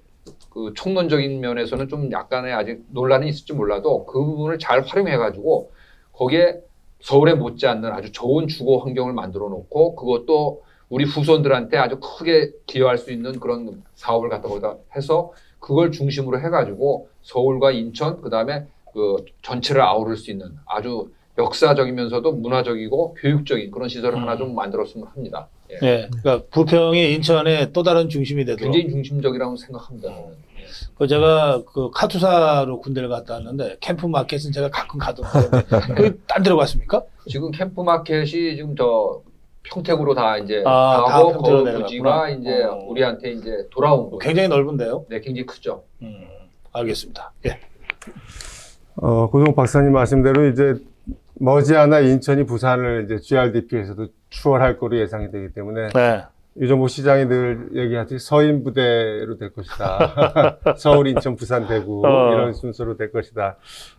총론적인 면에서는 좀 약간의 아직 논란이 있을지 몰라도 그 부분을 잘 활용해가지고 거기에 서울에 못지않는 아주 좋은 주거 환경을 만들어 놓고 그것도 우리 후손들한테 아주 크게 기여할 수 있는 그런 사업을 갖다 거기다 해서 그걸 중심으로 해가지고 서울과 인천 그다음에 그 전체를 아우를 수 있는 아주 역사적이면서도 문화적이고 교육적인 그런 시설을 하나 좀 만들었으면 합니다. 예. 예, 그러니까 부평이 인천의 또 다른 중심이 되도록. 굉장히 중심적이라고 생각합니다. 저는. 예. 그 제가 그 카투사로 군대를 갔다 왔는데 캠프 마켓은 제가 가끔 가던데 그 딴 데로 갔습니까? 지금 캠프 마켓이 지금 저 평택으로 다 이제 다 가고 평택으로 그 부지가 내려갔구나. 이제 우리한테 이제 돌아온 거예요. 굉장히 넓은데요. 네, 굉장히 크죠. 알겠습니다. 예. 고종 박사님 말씀대로 이제 머지않아 인천이 부산을 이제 GRDP에서도 추월할 거로 예상이 되기 때문에 네. 유정복 시장이 늘 얘기하듯이 서인 부대로 될 것이다. 서울, 인천, 부산, 대구 이런 순서로 될 것이다.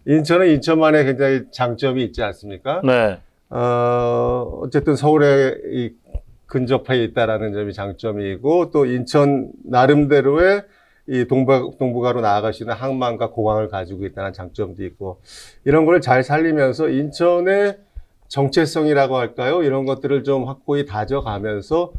인천은 인천만의 굉장히 장점이 있지 않습니까? 네. 어쨌든 서울에 이 근접해 있다라는 점이 장점이고 또 인천 나름대로의 이 동북아로 나아갈 수 있는 항만과 공항을 가지고 있다는 장점도 있고 이런 걸 잘 살리면서 인천의 정체성이라고 할까요? 이런 것들을 좀 확고히 다져가면서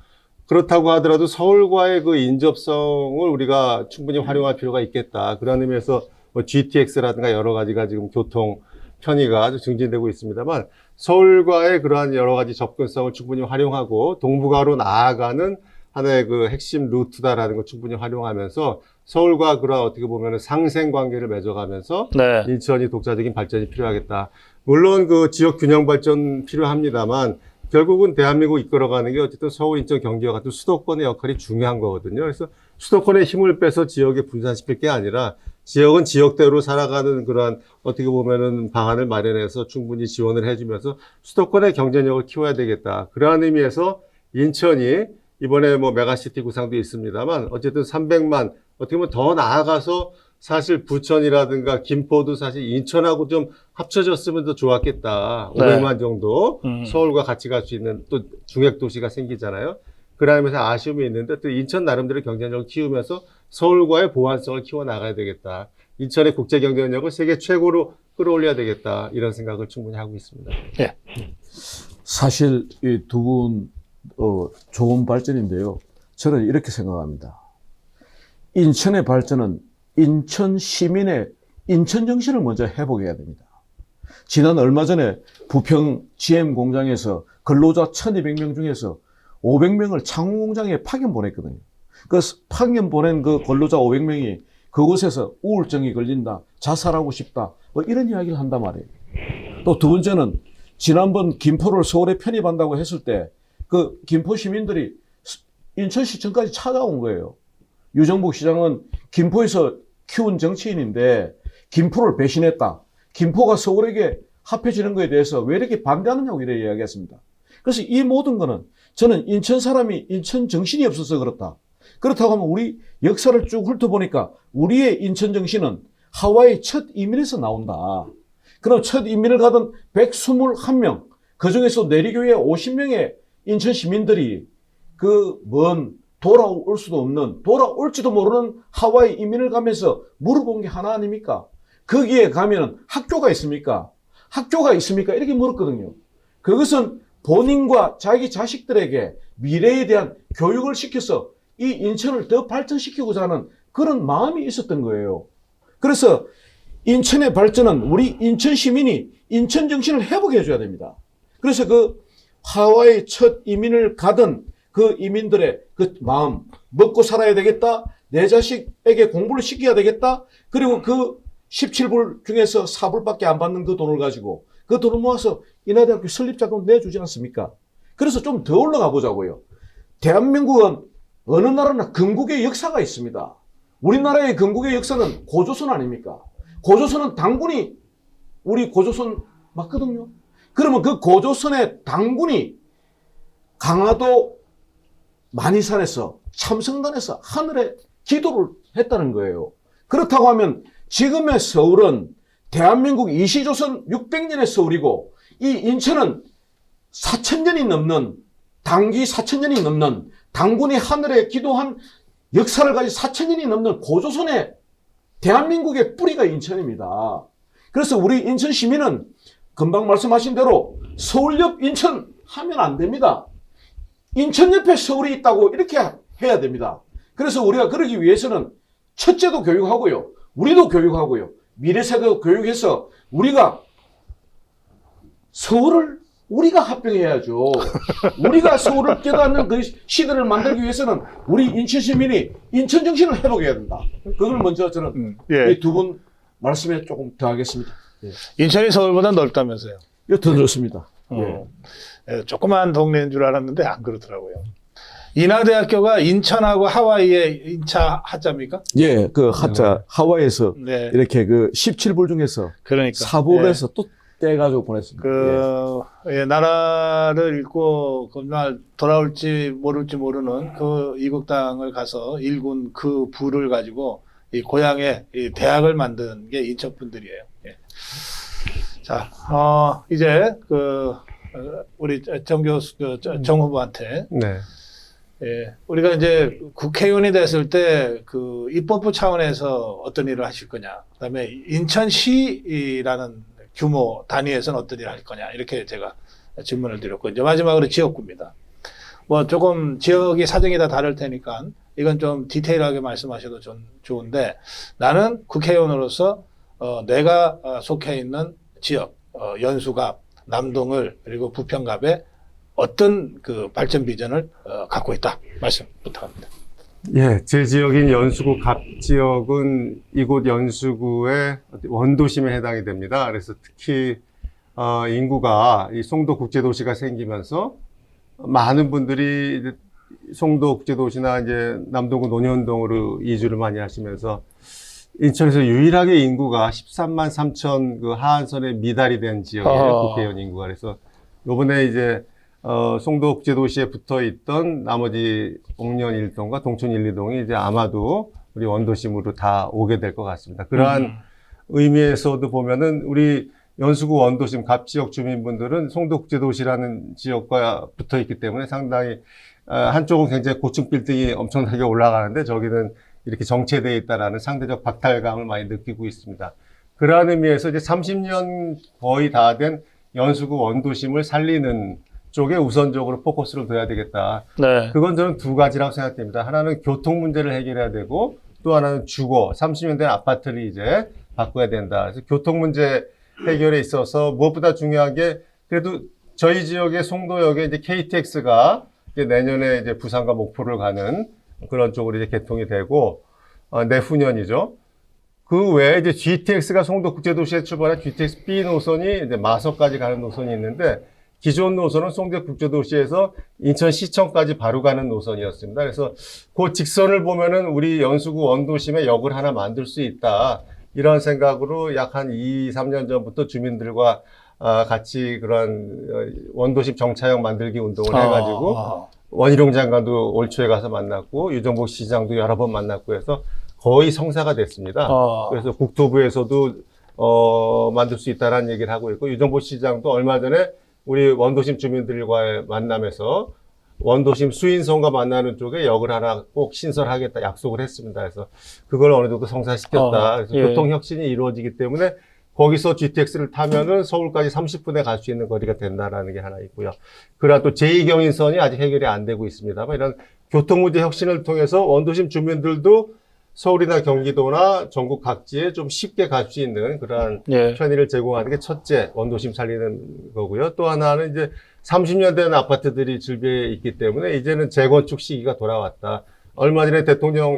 그렇다고 하더라도 서울과의 그 인접성을 우리가 충분히 활용할 필요가 있겠다. 그런 의미에서 뭐 GTX라든가 여러 가지가 지금 교통 편의가 아주 증진되고 있습니다만 서울과의 그러한 여러 가지 접근성을 충분히 활용하고 동북아로 나아가는 하나의 그 핵심 루트다라는 걸 충분히 활용하면서 서울과 그런 어떻게 보면 상생 관계를 맺어가면서 네. 인천이 독자적인 발전이 필요하겠다. 물론 그 지역 균형 발전 필요합니다만 결국은 대한민국 이끌어가는 게 어쨌든 서울, 인천, 경기와 같은 수도권의 역할이 중요한 거거든요. 그래서 수도권의 힘을 빼서 지역에 분산시킬 게 아니라 지역은 지역대로 살아가는 그러한 어떻게 보면은 방안을 마련해서 충분히 지원을 해주면서 수도권의 경쟁력을 키워야 되겠다. 그러한 의미에서 인천이 이번에 뭐 메가시티 구상도 있습니다만 어쨌든 300만 어떻게 보면 더 나아가서 사실 부천이라든가 김포도 사실 인천하고 좀 합쳐졌으면 더 좋았겠다. 네. 500만 정도 서울과 같이 갈 수 있는 또 중핵 도시가 생기잖아요. 그러면서 아쉬움이 있는데 또 인천 나름대로 경쟁력을 키우면서 서울과의 보완성을 키워 나가야 되겠다. 인천의 국제 경쟁력을 세계 최고로 끌어올려야 되겠다. 이런 생각을 충분히 하고 있습니다. 예. 사실 이 두 분 좋은 발전인데요. 저는 이렇게 생각합니다. 인천의 발전은 인천 시민의 인천 정신을 먼저 회복해야 됩니다. 지난 얼마 전에 부평 GM 공장에서 근로자 1200명 중에서 500명을 창원 공장에 파견 보냈거든요. 그 파견 보낸 그 근로자 500명이 그곳에서 우울증이 걸린다, 자살하고 싶다, 뭐 이런 이야기를 한단 말이에요. 또 두 번째는 지난번 김포를 서울에 편입한다고 했을 때 그 김포 시민들이 인천시청까지 찾아온 거예요. 유정복 시장은 김포에서 키운 정치인인데 김포를 배신했다. 김포가 서울에게 합해지는 것에 대해서 왜 이렇게 반대하느냐고 이렇게 이야기했습니다. 그래서 이 모든 거는 저는 인천 사람이 인천 정신이 없어서 그렇다. 그렇다고 하면 우리 역사를 쭉 훑어보니까 우리의 인천 정신은 하와이 첫 이민에서 나온다. 그럼 첫 이민을 가던 121명, 그중에서 내리교회 50명의 인천 시민들이 그 먼 돌아올 수도 없는, 돌아올지도 모르는 하와이 이민을 가면서 물어본 게 하나 아닙니까? 거기에 가면 학교가 있습니까? 학교가 있습니까? 이렇게 물었거든요. 그것은 본인과 자기 자식들에게 미래에 대한 교육을 시켜서 이 인천을 더 발전시키고자 하는 그런 마음이 있었던 거예요. 그래서 인천의 발전은 우리 인천 시민이 인천 정신을 회복해 줘야 됩니다. 그래서 그 하와이 첫 이민을 가던 그 이민들의 그 마음, 먹고 살아야 되겠다, 내 자식에게 공부를 시켜야 되겠다, 그리고 그 17불 중에서 4불밖에 안 받는 그 돈을 가지고 그 돈을 모아서 인하대학교 설립자금 내주지 않습니까? 그래서 좀 더 올라가 보자고요. 대한민국은 어느 나라나 건국의 역사가 있습니다. 우리나라의 건국의 역사는 고조선 아닙니까? 고조선은 당군이 우리 고조선 맞거든요. 그러면 그 고조선의 당군이 강화도 만이산에서 참성단에서 하늘에 기도를 했다는 거예요. 그렇다고 하면 지금의 서울은 대한민국 이시조선 600년의 서울이고 이 인천은 4,000년이 넘는 당기 4,000년이 넘는 당군이 하늘에 기도한 역사를 가진 4,000년이 넘는 고조선의 대한민국의 뿌리가 인천입니다. 그래서 우리 인천 시민은 금방 말씀하신 대로 서울 옆 인천 하면 안 됩니다. 인천 옆에 서울이 있다고 이렇게 해야 됩니다. 그래서 우리가 그러기 위해서는 첫째도 교육하고요. 우리도 교육하고요. 미래 세대도 교육해서 우리가 서울을 우리가 합병해야죠. 우리가 서울을 깨닫는 그 시대를 만들기 위해서는 우리 인천 시민이 인천 정신을 회복해야 된다. 그걸 먼저 저는 예. 이 두 분 말씀에 조금 더하겠습니다. 인천이 서울보다 넓다면서요. 이거 더 넓습니다. 예, 조그만 동네인 줄 알았는데 안 그렇더라고요. 인하대학교가 인천하고 하와이의 인차 하자입니까? 예, 그 하자 하와이에서 네. 이렇게 그 17불 중에서 그러니까. 4불 예. 해서 또 떼가지고 보냈습니다. 예, 나라를 잃고 그날 돌아올지 모를지 모르는 그 이국 땅을 가서 일군 그 부를 가지고 이 고향에 이 대학을 만든 게 인천 분들이에요. 예. 자, 이제 우리 정 교수, 정 후보한테 네. 예, 우리가 이제 국회의원이 됐을 때 그 입법부 차원에서 어떤 일을 하실 거냐, 그다음에 인천시라는 규모 단위에서는 어떤 일을 할 거냐, 이렇게 제가 질문을 드렸고, 이제 마지막으로 지역구입니다. 뭐 조금 지역이 사정이 다 다를 테니까 이건 좀 디테일하게 말씀하셔도 좋은데, 나는 국회의원으로서 내가 속해 있는 지역, 연수갑, 남동을, 그리고 부평갑에 어떤 그 발전 비전을 갖고 있다 말씀 부탁합니다. 예, 제 지역인 연수구 갑 지역은 이곳 연수구의 원도심에 해당이 됩니다. 그래서 특히 인구가 이 송도 국제도시가 생기면서 많은 분들이 이제 송도 국제도시나 이제 남동구 논현동으로 이주를 많이 하시면서 인천에서 유일하게 인구가 13만 3천 그 하한선에 미달이 된 지역이에요. 국회의원 인구가. 그래서 요번에 이제 송도 국제도시에 붙어 있던 나머지 옥년 1동과 동촌 1, 2동이 이제 아마도 우리 원도심으로 다 오게 될 것 같습니다. 그러한 의미에서도 보면은 우리 연수구 원도심 갑 지역 주민분들은 송도 국제도시라는 지역과 붙어 있기 때문에 상당히 한쪽은 굉장히 고층 빌딩이 엄청나게 올라가는데 저기는 이렇게 정체되어 있다라는 상대적 박탈감을 많이 느끼고 있습니다. 그러한 의미에서 이제 30년 거의 다 된 연수구 원도심을 살리는 쪽에 우선적으로 포커스를 둬야 되겠다. 네. 그건 저는 두 가지라고 생각됩니다. 하나는 교통 문제를 해결해야 되고 또 하나는 주거, 30년 된 아파트를 이제 바꿔야 된다. 그래서 교통 문제 해결에 있어서 무엇보다 중요한 게 그래도 저희 지역의 송도역에 이제 KTX가 이제 내년에 이제 부산과 목포를 가는 그런 쪽으로 이제 개통이 되고 내후년이죠. 그 외에 이제 GTX가 송도 국제도시에 출발한 GTX B 노선이 이제 마석까지 가는 노선이 있는데 기존 노선은 송도 국제도시에서 인천시청까지 바로 가는 노선이었습니다. 그래서 그 직선을 보면은 우리 연수구 원도심에 역을 하나 만들 수 있다. 이런 생각으로 약 한 2, 3년 전부터 주민들과 같이 그런 원도심 정차역 만들기 운동을 해가지고 원희룡 장관도 올 초에 가서 만났고 유정복 시장도 여러 번 만났고 해서 거의 성사가 됐습니다. 그래서 국토부에서도 만들 수 있다라는 얘기를 하고 있고 유정복 시장도 얼마 전에 우리 원도심 주민들과의 만남에서 원도심 수인성과 만나는 쪽에 역을 하나 꼭 신설하겠다 약속을 했습니다. 그래서 그걸 어느 정도 성사시켰다. 그래서 예. 교통혁신이 이루어지기 때문에 거기서 GTX를 타면은 서울까지 30분에 갈 수 있는 거리가 된다라는 게 하나 있고요. 그러나 또 제2경인선이 아직 해결이 안 되고 있습니다만 이런 교통문제 혁신을 통해서 원도심 주민들도 서울이나 경기도나 전국 각지에 좀 쉽게 갈 수 있는 그러한 예. 편의를 제공하는 게 첫째 원도심 살리는 거고요. 또 하나는 이제 30년 된 아파트들이 즐비해 있기 때문에 이제는 재건축 시기가 돌아왔다. 얼마 전에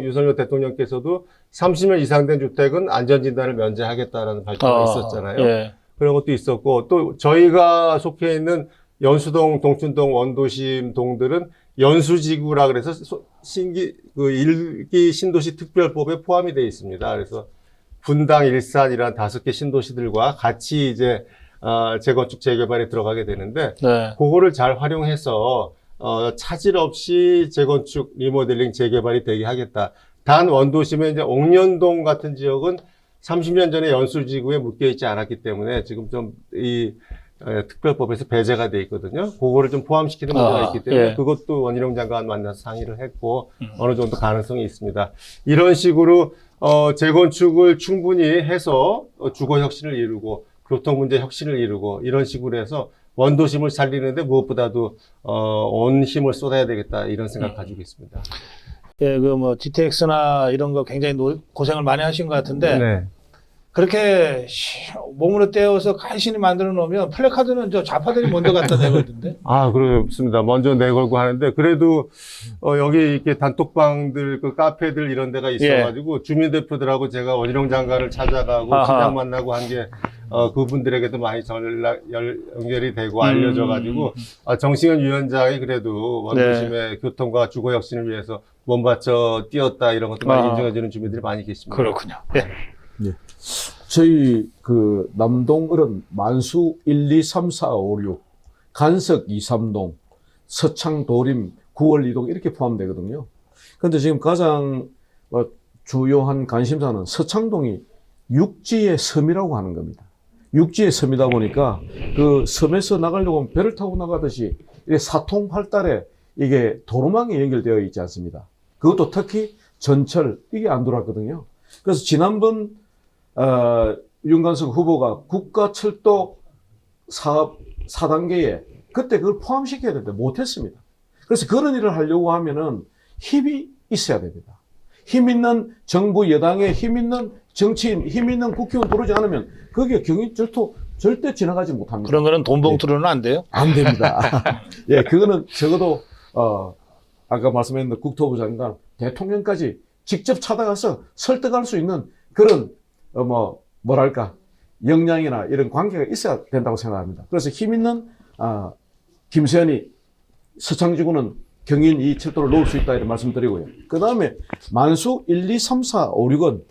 윤석열 대통령께서도 30년 이상 된 주택은 안전진단을 면제하겠다라는 발표가 있었잖아요. 예. 그런 것도 있었고 또 저희가 속해 있는 연수동, 동춘동, 원도심 동들은 연수지구라 그래서 일기 신도시 특별법에 포함이 되어 있습니다. 그래서 분당, 일산 이런 5개 신도시들과 같이 이제 재건축 재개발에 들어가게 되는데 네. 그거를 잘 활용해서 차질 없이 재건축 리모델링 재개발이 되게 하겠다. 단 원도심의 이제 옥년동 같은 지역은 30년 전에 연수지구에 묶여 있지 않았기 때문에 지금 좀 이 특별법에서 배제가 돼 있거든요. 그거를 좀 포함시키는 문제가 있기 때문에 예. 그것도 원희룡 장관 만나서 상의를 했고 어느 정도 가능성이 있습니다. 이런 식으로 재건축을 충분히 해서 주거 혁신을 이루고 교통 문제 혁신을 이루고 이런 식으로 해서 원도심을 살리는데 무엇보다도 온 힘을 쏟아야 되겠다 이런 생각 가지고 있습니다. 예, 그 뭐 GTX나 이런 거 굉장히 고생을 많이 하신 것 같은데 네. 그렇게 몸으로 떼어서 간신히 만들어 놓으면 플래카드는 저 좌파들이 먼저 갖다 내거든요. 아, 그렇습니다. 먼저 내걸고 하는데, 그래도, 여기 이렇게 단톡방들, 그 카페들 이런 데가 있어가지고, 주민대표들하고 제가 원희룡 장관을 찾아가고, 아하. 시장 만나고 한 게, 그분들에게도 많이 연결이 되고 알려져가지고, 정승현 위원장이 그래도 원도심의 교통과 주거 혁신을 위해서 몸바쳐 뛰었다 이런 것도 많이 인정해주는 주민들이 많이 계십니다. 그렇군요. 예. 저희 그 남동을은 만수 1, 2, 3, 4, 5, 6, 간석 2, 3동, 서창, 도림, 9월 2동 이렇게 포함되거든요. 그런데 지금 가장 주요한 관심사는 서창동이 육지의 섬이라고 하는 겁니다. 육지의 섬이다 보니까 그 섬에서 나가려고 하면 배를 타고 나가듯이 이게 사통팔달에 이게 도로망이 연결되어 있지 않습니다. 그것도 특히 전철 이게 안 들어왔거든요. 그래서 지난번 윤관석 후보가 국가철도 사업 4단계에 그때 그걸 포함시켜야 되는데 못했습니다. 그래서 그런 일을 하려고 하면은 힘이 있어야 됩니다. 힘 있는 정부 여당에 힘 있는 정치인, 힘 있는 국회의원 들어오지 않으면 그게 경인철도 절대 지나가지 못합니다. 그런 거는 돈 봉투로는 안 돼요? 안 됩니다. 예, 그거는 적어도 아까 말씀했던 국토부 장관, 대통령까지 직접 찾아가서 설득할 수 있는 그런 뭐랄까 역량이나 이런 관계가 있어야 된다고 생각합니다. 그래서 힘 있는 김세현이 서창지구는 경인 이 철도를 놓을 수 있다 이런 말씀드리고요. 그 다음에 만수 1, 2, 3, 4, 5, 6은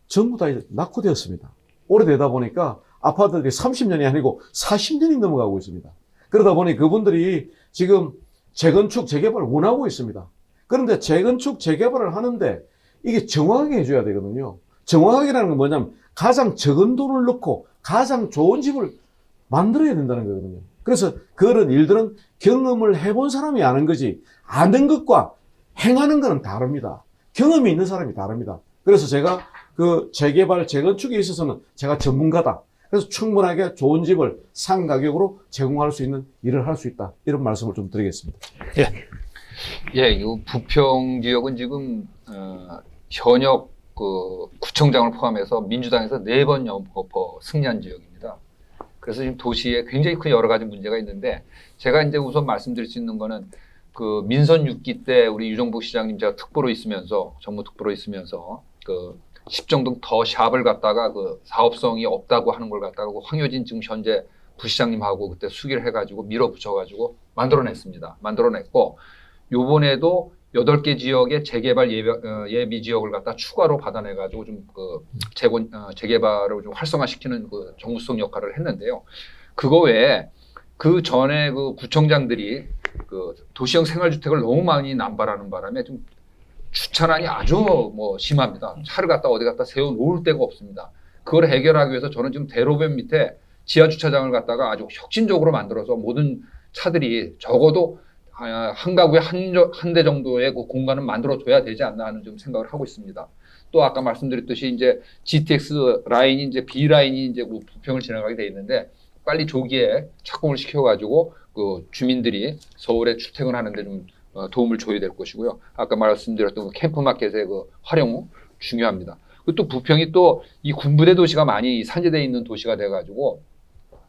전부 다 낙후되었습니다. 오래되다 보니까 아파트들이 30년이 아니고 40년이 넘어가고 있습니다. 그러다 보니 그분들이 지금 재건축, 재개발을 원하고 있습니다. 그런데 재건축, 재개발을 하는데 이게 정확하게 해줘야 되거든요. 정확하게라는 건 뭐냐면 가장 적은 돈을 넣고 가장 좋은 집을 만들어야 된다는 거거든요. 그래서 그런 일들은 경험을 해본 사람이 아는 거지 아는 것과 행하는 거는 다릅니다. 경험이 있는 사람이 다릅니다. 그래서 제가 그 재개발, 재건축에 있어서는 제가 전문가다. 그래서 충분하게 좋은 집을 상 가격으로 제공할 수 있는 일을 할 수 있다. 이런 말씀을 좀 드리겠습니다. 예, 이 부평 지역은 지금 현역 그 구청장을 포함해서 민주당에서 4번 연거푸 승리한 지역입니다. 그래서 지금 도시에 굉장히 큰 여러 가지 문제가 있는데 제가 이제 우선 말씀드릴 수 있는 거는 그 민선 6기 때 우리 유정복 시장님 제가 특보로 있으면서 정무 특보로 있으면서 그 10정동 더 샵을 갖다가 그 사업성이 없다고 하는 걸 갖다가 그 황효진 지금 현재 부시장님하고 그때 수기를 해가지고 밀어붙여가지고 만들어냈습니다. 만들어냈고 요번에도 8개 지역의 재개발 예비 지역을 갖다 추가로 받아내가지고 좀 그 재개발을 좀 활성화시키는 그 정부성 역할을 했는데요. 그거 외에 그 전에 그 구청장들이 그 도시형 생활주택을 너무 많이 남발하는 바람에 좀 주차난이 아주 심합니다. 차를 갖다 어디 갖다 세워 놓을 데가 없습니다. 그걸 해결하기 위해서 저는 지금 대로변 밑에 지하 주차장을 갖다가 아주 혁신적으로 만들어서 모든 차들이 적어도 한 가구에 한 대 정도의 그 공간을 만들어줘야 되지 않나 하는 좀 생각을 하고 있습니다. 또 아까 말씀드렸듯이 이제 GTX 라인이 이제 B 라인이 이제 부평을 지나가게 돼 있는데 빨리 조기에 착공을 시켜가지고 그 주민들이 서울에 출퇴근하는데 좀 도움을 줘야 될 것이고요. 아까 말씀드렸던 그 캠프마켓의 그 활용 중요합니다. 그리고 또 부평이 또 이 군부대 도시가 많이 산재되어 있는 도시가 돼가지고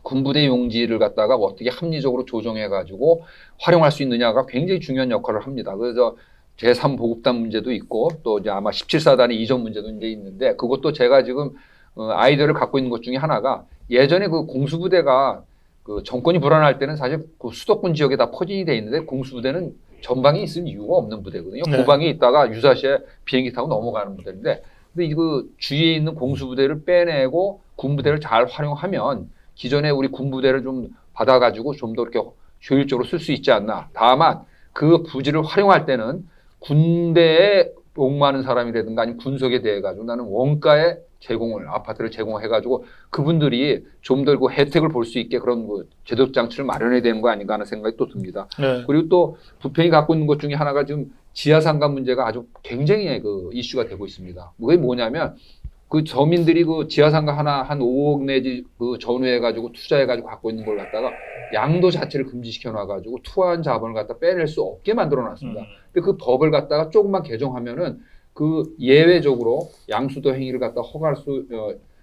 군부대 용지를 갖다가 어떻게 합리적으로 조정해가지고 활용할 수 있느냐가 굉장히 중요한 역할을 합니다. 그래서 제3보급단 문제도 있고 또 이제 아마 17사단의 이전 문제도 이제 있는데 그것도 제가 지금 아이디어를 갖고 있는 것 중에 하나가 예전에 그 공수부대가 그 정권이 불안할 때는 사실 그 수도권 지역에 다 포진이 돼 있는데 공수부대는 전방에 있을 이유가 없는 부대거든요. 네. 고방에 있다가 유사시에 비행기 타고 넘어가는 부대인데 근데 이거 주위에 있는 공수부대를 빼내고 군부대를 잘 활용하면 기존에 우리 군부대를 좀 받아가지고 좀 더 이렇게 효율적으로 쓸 수 있지 않나. 다만 그 부지를 활용할 때는 군대에 복무하는 사람이라든가 아니면 군속에 대해 가지고 나는 원가에 제공을 아파트를 제공해가지고 그분들이 좀 더 그 혜택을 볼 수 있게 그런 그 제도 장치를 마련해야 되는 거 아닌가 하는 생각이 또 듭니다. 네. 그리고 또 부평이 갖고 있는 것 중에 하나가 지금 지하상가 문제가 아주 굉장히 그 이슈가 되고 있습니다. 그게 뭐냐면 그 저민들이 그 지하상가 하나 한 5억 내지 그 전후해가지고 투자해가지고 갖고 있는 걸 갖다가 양도 자체를 금지시켜 놔가지고 투하한 자본을 갖다 빼낼 수 없게 만들어 놨습니다. 근데 그 법을 갖다가 조금만 개정하면은 그 예외적으로 양수도 행위를 갖다 허가할 수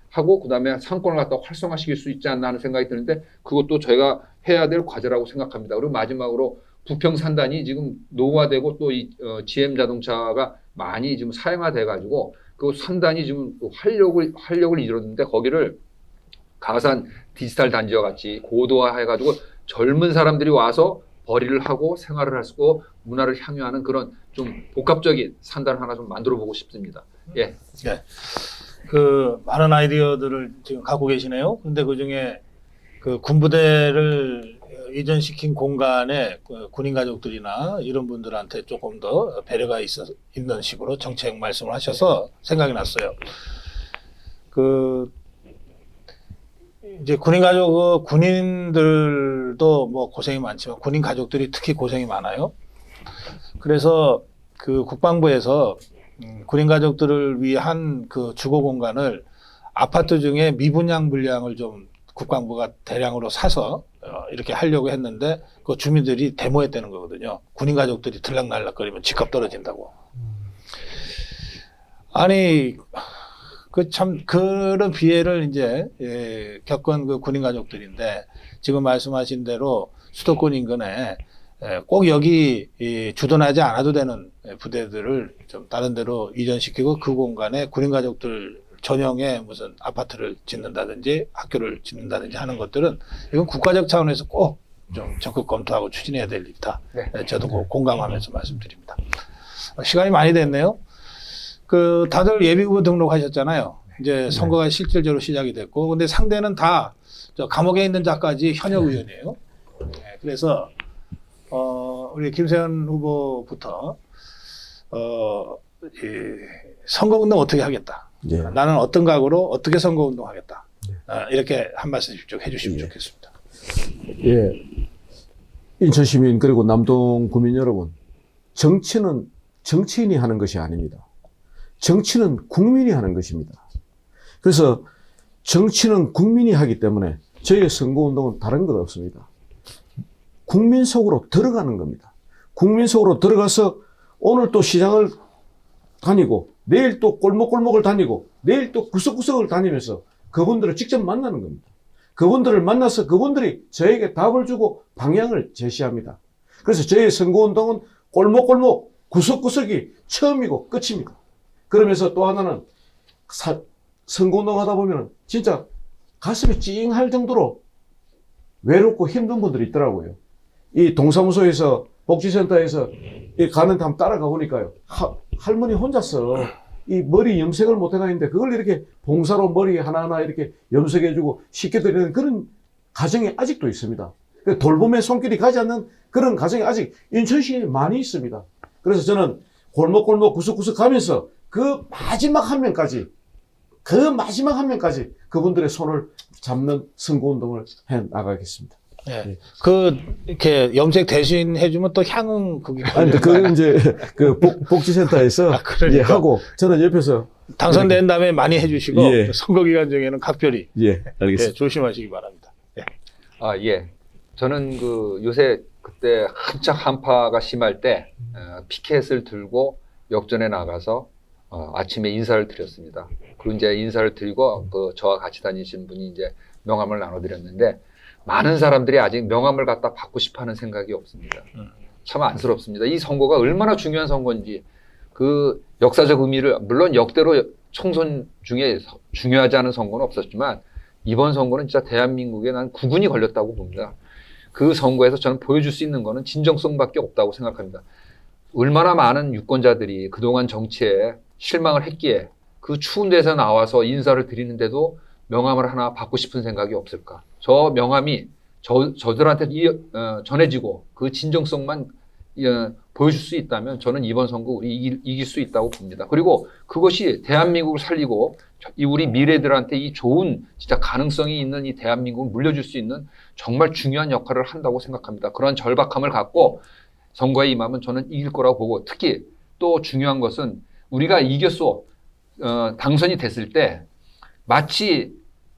하고 그다음에 상권을 갖다 활성화시킬 수 있지 않나 하는 생각이 드는데 그것도 저희가 해야 될 과제라고 생각합니다. 그리고 마지막으로 부평 산단이 지금 노후화되고 또 이 GM 자동차가 많이 지금 사용화돼 가지고 그 산단이 지금 활력을 이뤘는데 거기를 가산 디지털 단지와 같이 고도화해 가지고 젊은 사람들이 와서 벌이를 하고 생활을 할 수 있고 문화를 향유하는 그런 좀 복합적인 산단을 하나 좀 만들어 보고 싶습니다. 예. 네. 그 많은 아이디어들을 지금 갖고 계시네요. 근데 그 중에 그 군부대를 이전시킨 공간에 그 군인 가족들이나 이런 분들한테 조금 더 배려가 있는 식으로 정책 말씀을 하셔서 생각이 났어요. 그 이제 군인 가족 군인들도 뭐 고생이 많지만 군인 가족들이 특히 고생이 많아요. 그래서 그 국방부에서 군인 가족들을 위한 그 주거 공간을 아파트 중에 미분양 물량을 좀 국방부가 대량으로 사서 이렇게 하려고 했는데 그 주민들이 데모했다는 거거든요. 군인 가족들이 들락날락거리면 집값 떨어진다고. 아니 그 참 그런 피해를 이제 겪은 그 군인 가족들인데 지금 말씀하신 대로 수도권 인근에 꼭 여기 주둔하지 않아도 되는 부대들을 좀 다른 데로 이전시키고 그 공간에 군인 가족들 전용의 무슨 아파트를 짓는다든지 학교를 짓는다든지 하는 것들은 이건 국가적 차원에서 꼭 좀 적극 검토하고 추진해야 될 일이다. 네. 저도 공감하면서 말씀드립니다. 시간이 많이 됐네요. 그 다들 예비후보 등록하셨잖아요. 이제 선거가 실질적으로 시작이 됐고, 근데 상대는 다 저 감옥에 있는 자까지 현역 의원이에요. 네, 그래서 우리 김세현 후보부터 이 선거운동 어떻게 하겠다. 예. 나는 어떤 각오로 어떻게 선거운동 하겠다. 이렇게 한 말씀씩 좀 해주시면 예. 좋겠습니다. 예. 인천 시민 그리고 남동 구민 여러분, 정치는 정치인이 하는 것이 아닙니다. 정치는 국민이 하는 것입니다. 그래서 정치는 국민이 하기 때문에 저희의 선거운동은 다른 것 없습니다. 국민 속으로 들어가는 겁니다. 국민 속으로 들어가서 오늘 또 시장을 다니고 내일 또 골목골목을 다니고 내일 또 구석구석을 다니면서 그분들을 직접 만나는 겁니다. 그분들을 만나서 그분들이 저에게 답을 주고 방향을 제시합니다. 그래서 저희의 선거운동은 골목골목 구석구석이 처음이고 끝입니다. 그러면서 또 하나는 선거운동 하다 보면 진짜 가슴이 찡할 정도로 외롭고 힘든 분들이 있더라고요. 이 동사무소에서 복지센터에서 가는 데 한번 따라가 보니까요. 할머니 혼자서 이 머리 염색을 못 해가 있는데 그걸 이렇게 봉사로 머리 하나하나 이렇게 염색해주고 시켜드리는 그런 가정이 아직도 있습니다. 돌봄의 손길이 가지 않는 그런 가정이 아직 인천시에 많이 있습니다. 그래서 저는 골목골목 구석구석 가면서 그 마지막 한 명까지 그분들의 손을 잡는 선거운동을 해 나가겠습니다. 예. 그, 이렇게 염색 대신 해주면 또 향응 그게. 아니, 근데 그건 이제 그 복지센터에서 그러니까. 예, 하고 저는 옆에서 당선된 다음에 많이 해주시고 예. 선거 기간 중에는 각별히 예, 알겠습니다. 예, 조심하시기 바랍니다. 예. 아, 예. 저는 그 요새 그때 한창 한파가 심할 때 피켓을 들고 역전에 나가서 아침에 인사를 드렸습니다. 그리고 이제 인사를 드리고 그 저와 같이 다니신 분이 이제 명함을 나눠드렸는데 많은 사람들이 아직 명함을 갖다 받고 싶어하는 생각이 없습니다. 참 안쓰럽습니다. 이 선거가 얼마나 중요한 선거인지 그 역사적 의미를 물론 역대로 총선 중에 중요하지 않은 선거는 없었지만 이번 선거는 진짜 대한민국에 난 국운이 걸렸다고 봅니다. 그 선거에서 저는 보여줄 수 있는 거는 진정성밖에 없다고 생각합니다. 얼마나 많은 유권자들이 그동안 정치에 실망을 했기에 그 추운 데서 나와서 인사를 드리는데도 명함을 하나 받고 싶은 생각이 없을까? 저 명함이 저들한테 전해지고 그 진정성만 보여줄 수 있다면 저는 이번 선거 우리 이길 수 있다고 봅니다. 그리고 그것이 대한민국을 살리고 우리 미래들한테 이 좋은 진짜 가능성이 있는 이 대한민국을 물려줄 수 있는 정말 중요한 역할을 한다고 생각합니다. 그런 절박함을 갖고 선거에 임하면 저는 이길 거라고 보고, 특히 또 중요한 것은 우리가 이겼어 당선이 됐을 때 마치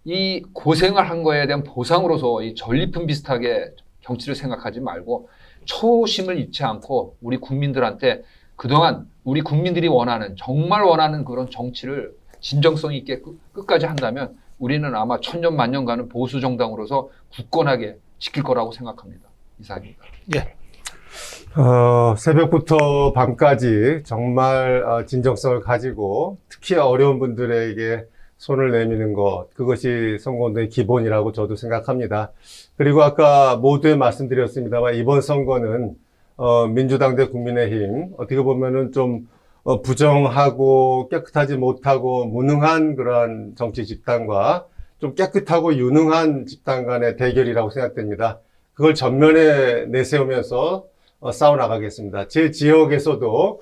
이 고생을 한 거에 대한 보상으로서 이 전리품 비슷하게 정치를 생각하지 말고 초심을 잃지 않고 우리 국민들한테 그동안 우리 국민들이 원하는, 정말 원하는 그런 정치를 진정성 있게 끝까지 한다면 우리는 아마 천년 만년 가는 보수 정당으로서 굳건하게 지킬 거라고 생각합니다. 이상입니다. 예. 새벽부터 밤까지 정말 진정성을 가지고 특히 어려운 분들에게 손을 내미는 것, 그것이 선거운동의 기본이라고 저도 생각합니다. 그리고 아까 모두에 말씀드렸습니다만 이번 선거는 민주당 대 국민의힘, 어떻게 보면은 좀 부정하고 깨끗하지 못하고 무능한 그러한 정치 집단과 좀 깨끗하고 유능한 집단 간의 대결이라고 생각됩니다. 그걸 전면에 내세우면서 싸워 나가겠습니다. 제 지역에서도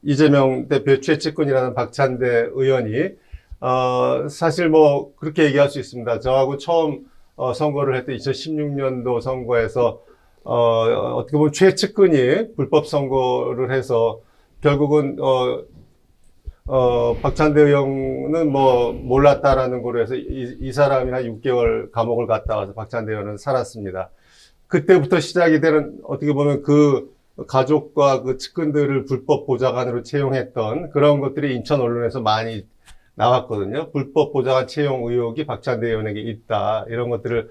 이재명 대표의 최측근이라는 박찬대 의원이 사실 뭐 그렇게 얘기할 수 있습니다. 저하고 처음 선거를 했던 2016년도 선거에서 어떻게 보면 최측근이 불법 선거를 해서 결국은 박찬대 의원은 뭐 몰랐다라는 거로 해서 이 사람이 한 6개월 감옥을 갔다 와서 박찬대 의원은 살았습니다. 그때부터 시작이 되는, 어떻게 보면 그 가족과 그 측근들을 불법 보좌관으로 채용했던 그런 것들이 인천 언론에서 많이 나왔거든요. 불법 보좌관 채용 의혹이 박찬대 의원에게 있다. 이런 것들을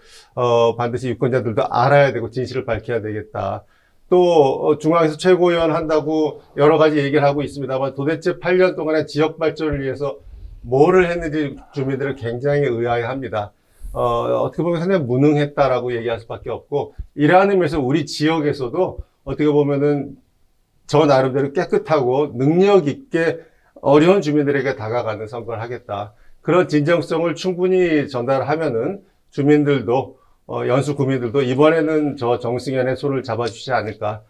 반드시 유권자들도 알아야 되고 진실을 밝혀야 되겠다. 또 중앙에서 최고위원 한다고 여러 가지 얘기를 하고 있습니다만 도대체 8년 동안의 지역 발전을 위해서 뭐를 했는지 주민들은 굉장히 의아해합니다. 어떻게 보면 상당히 무능했다라고 얘기할 수밖에 없고, 이러한 의미에서 우리 지역에서도 어떻게 보면은 저 나름대로 깨끗하고 능력 있게 어려운 주민들에게 다가가는 선거를 하겠다. 그런 진정성을 충분히 전달하면은 주민들도 연수 구민들도 이번에는 저 정승현의 손을 잡아주지 않을까,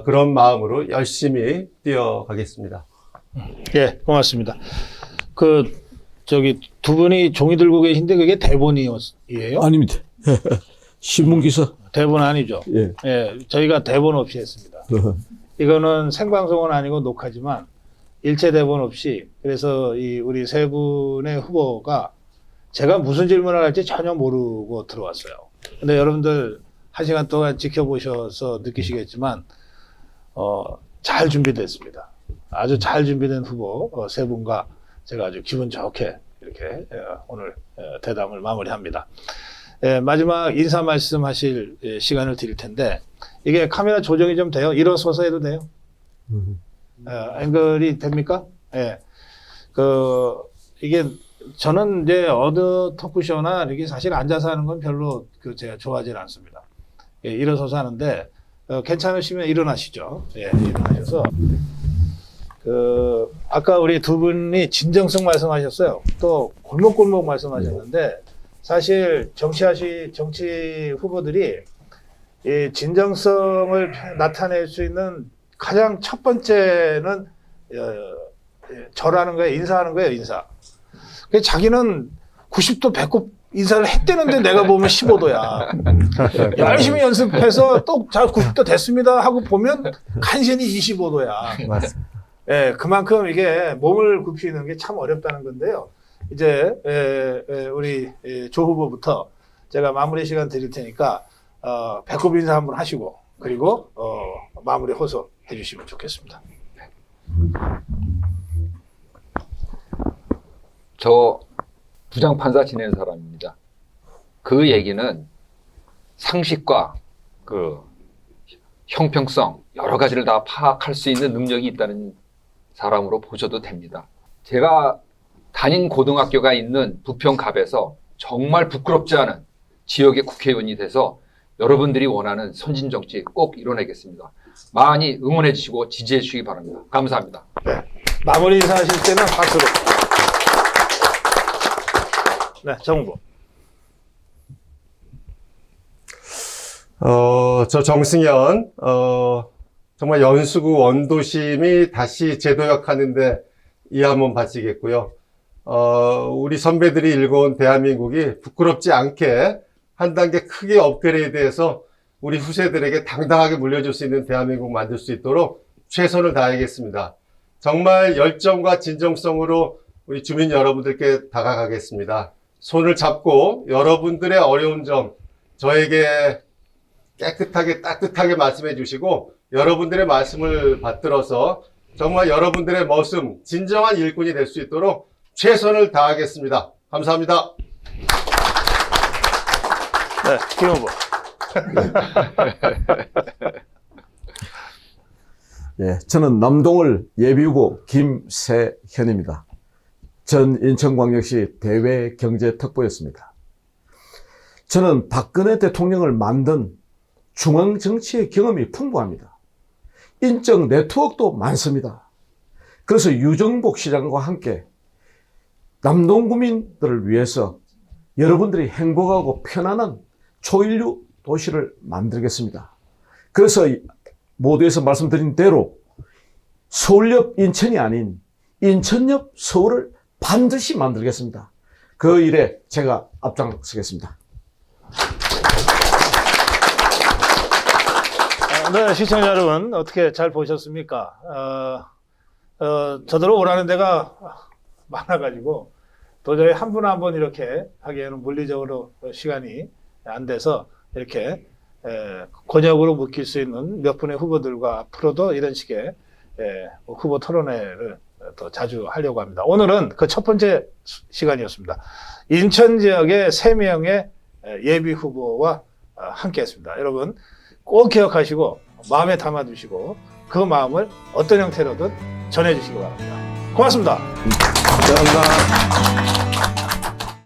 그런 마음으로 열심히 뛰어가겠습니다. 예, 고맙습니다. 두 분이 종이 들고 계신데 그게 대본이에요? 아닙니다. 신문 기사. 대본 아니죠? 예. 예, 저희가 대본 없이 했습니다. 이거는 생방송은 아니고 녹화지만 일체 대본 없이, 그래서 우리 세 분의 후보가 제가 무슨 질문을 할지 전혀 모르고 들어왔어요. 근데 여러분들 1시간 동안 지켜보셔서 느끼시겠지만 잘 준비됐습니다. 아주 잘 준비된 후보 세 분과 제가 아주 기분 좋게 이렇게 오늘 대담을 마무리합니다. 마지막 인사 말씀하실 시간을 드릴 텐데, 이게 카메라 조정이 좀 돼요? 일어서서 해도 돼요? 앵글이 됩니까? 예. 이게 저는 이제 어느 토크쇼나 이렇게 사실 앉아서 하는 건 별로 제가 좋아하지 않습니다. 예, 일어서서 하는데 괜찮으시면 일어나시죠. 예, 일어나셔서 아까 우리 두 분이 진정성 말씀하셨어요. 또 골목골목 말씀하셨는데, 사실 정치 후보들이 이 진정성을 나타낼 수 있는 가장 첫 번째는 절하는 거예요. 인사하는 거예요. 인사. 자기는 90도 배꼽 인사를 했대는데 내가 보면 15도야. 열심히 연습해서 또 90도 됐습니다 하고 보면 간신히 25도야. 맞습니다. 예, 그만큼 이게 몸을 굽히는 게 참 어렵다는 건데요. 이제 우리 조 후보부터 제가 마무리 시간 드릴 테니까 배꼽 인사 한번 하시고, 그리고 마무리 호소 해주시면 좋겠습니다. 저 부장판사 지내는 사람입니다. 그 얘기는 상식과 그 형평성 여러 가지를 다 파악할 수 있는 능력이 있다는 사람으로 보셔도 됩니다. 제가 다닌 고등학교가 있는 부평갑에서 정말 부끄럽지 않은 지역의 국회의원이 돼서 여러분들이 원하는 선진 정치 꼭 이뤄내겠습니다. 많이 응원해 주시고 지지해 주시기 바랍니다. 감사합니다. 네. 마무리 인사하실 때는 박수로. 네, 정부. 저 정승현, 정말 연수구 원도심이 다시 재도약하는데 이 한번 바치겠고요. 우리 선배들이 일궈온 대한민국이 부끄럽지 않게 한 단계 크게 업그레이드해서 우리 후세들에게 당당하게 물려줄 수 있는 대한민국 만들 수 있도록 최선을 다하겠습니다. 정말 열정과 진정성으로 우리 주민 여러분들께 다가가겠습니다. 손을 잡고 여러분들의 어려운 점 저에게 깨끗하게 따뜻하게 말씀해 주시고 여러분들의 말씀을 받들어서 정말 여러분들의 머슴, 진정한 일꾼이 될 수 있도록 최선을 다하겠습니다. 감사합니다. 네, 김 후보. 예, 저는 남동을 예비후보 김세현입니다. 전 인천광역시 대외경제특보였습니다. 저는 박근혜 대통령을 만든 중앙정치의 경험이 풍부합니다. 인적 네트워크도 많습니다. 그래서 유정복 시장과 함께 남동구민들을 위해서 여러분들이 행복하고 편안한 초인류 도시를 만들겠습니다. 그래서 모두에서 말씀드린 대로 서울역 인천이 아닌 인천역 서울을 반드시 만들겠습니다. 그 일에 제가 앞장서겠습니다. 네, 시청자 여러분 어떻게 잘 보셨습니까? 저더러 오라는 데가 많아가지고 도저히 한 분 한 분 이렇게 하기에는 물리적으로 시간이 안 돼서 이렇게 권역으로 묶일 수 있는 몇 분의 후보들과 앞으로도 이런 식의 후보 토론회를 더 자주 하려고 합니다. 오늘은 그 첫 번째 시간이었습니다. 인천 지역의 3명의 예비 후보와 함께 했습니다. 여러분 꼭 기억하시고 마음에 담아두시고 그 마음을 어떤 형태로든 전해주시기 바랍니다. 고맙습니다. 감사합니다.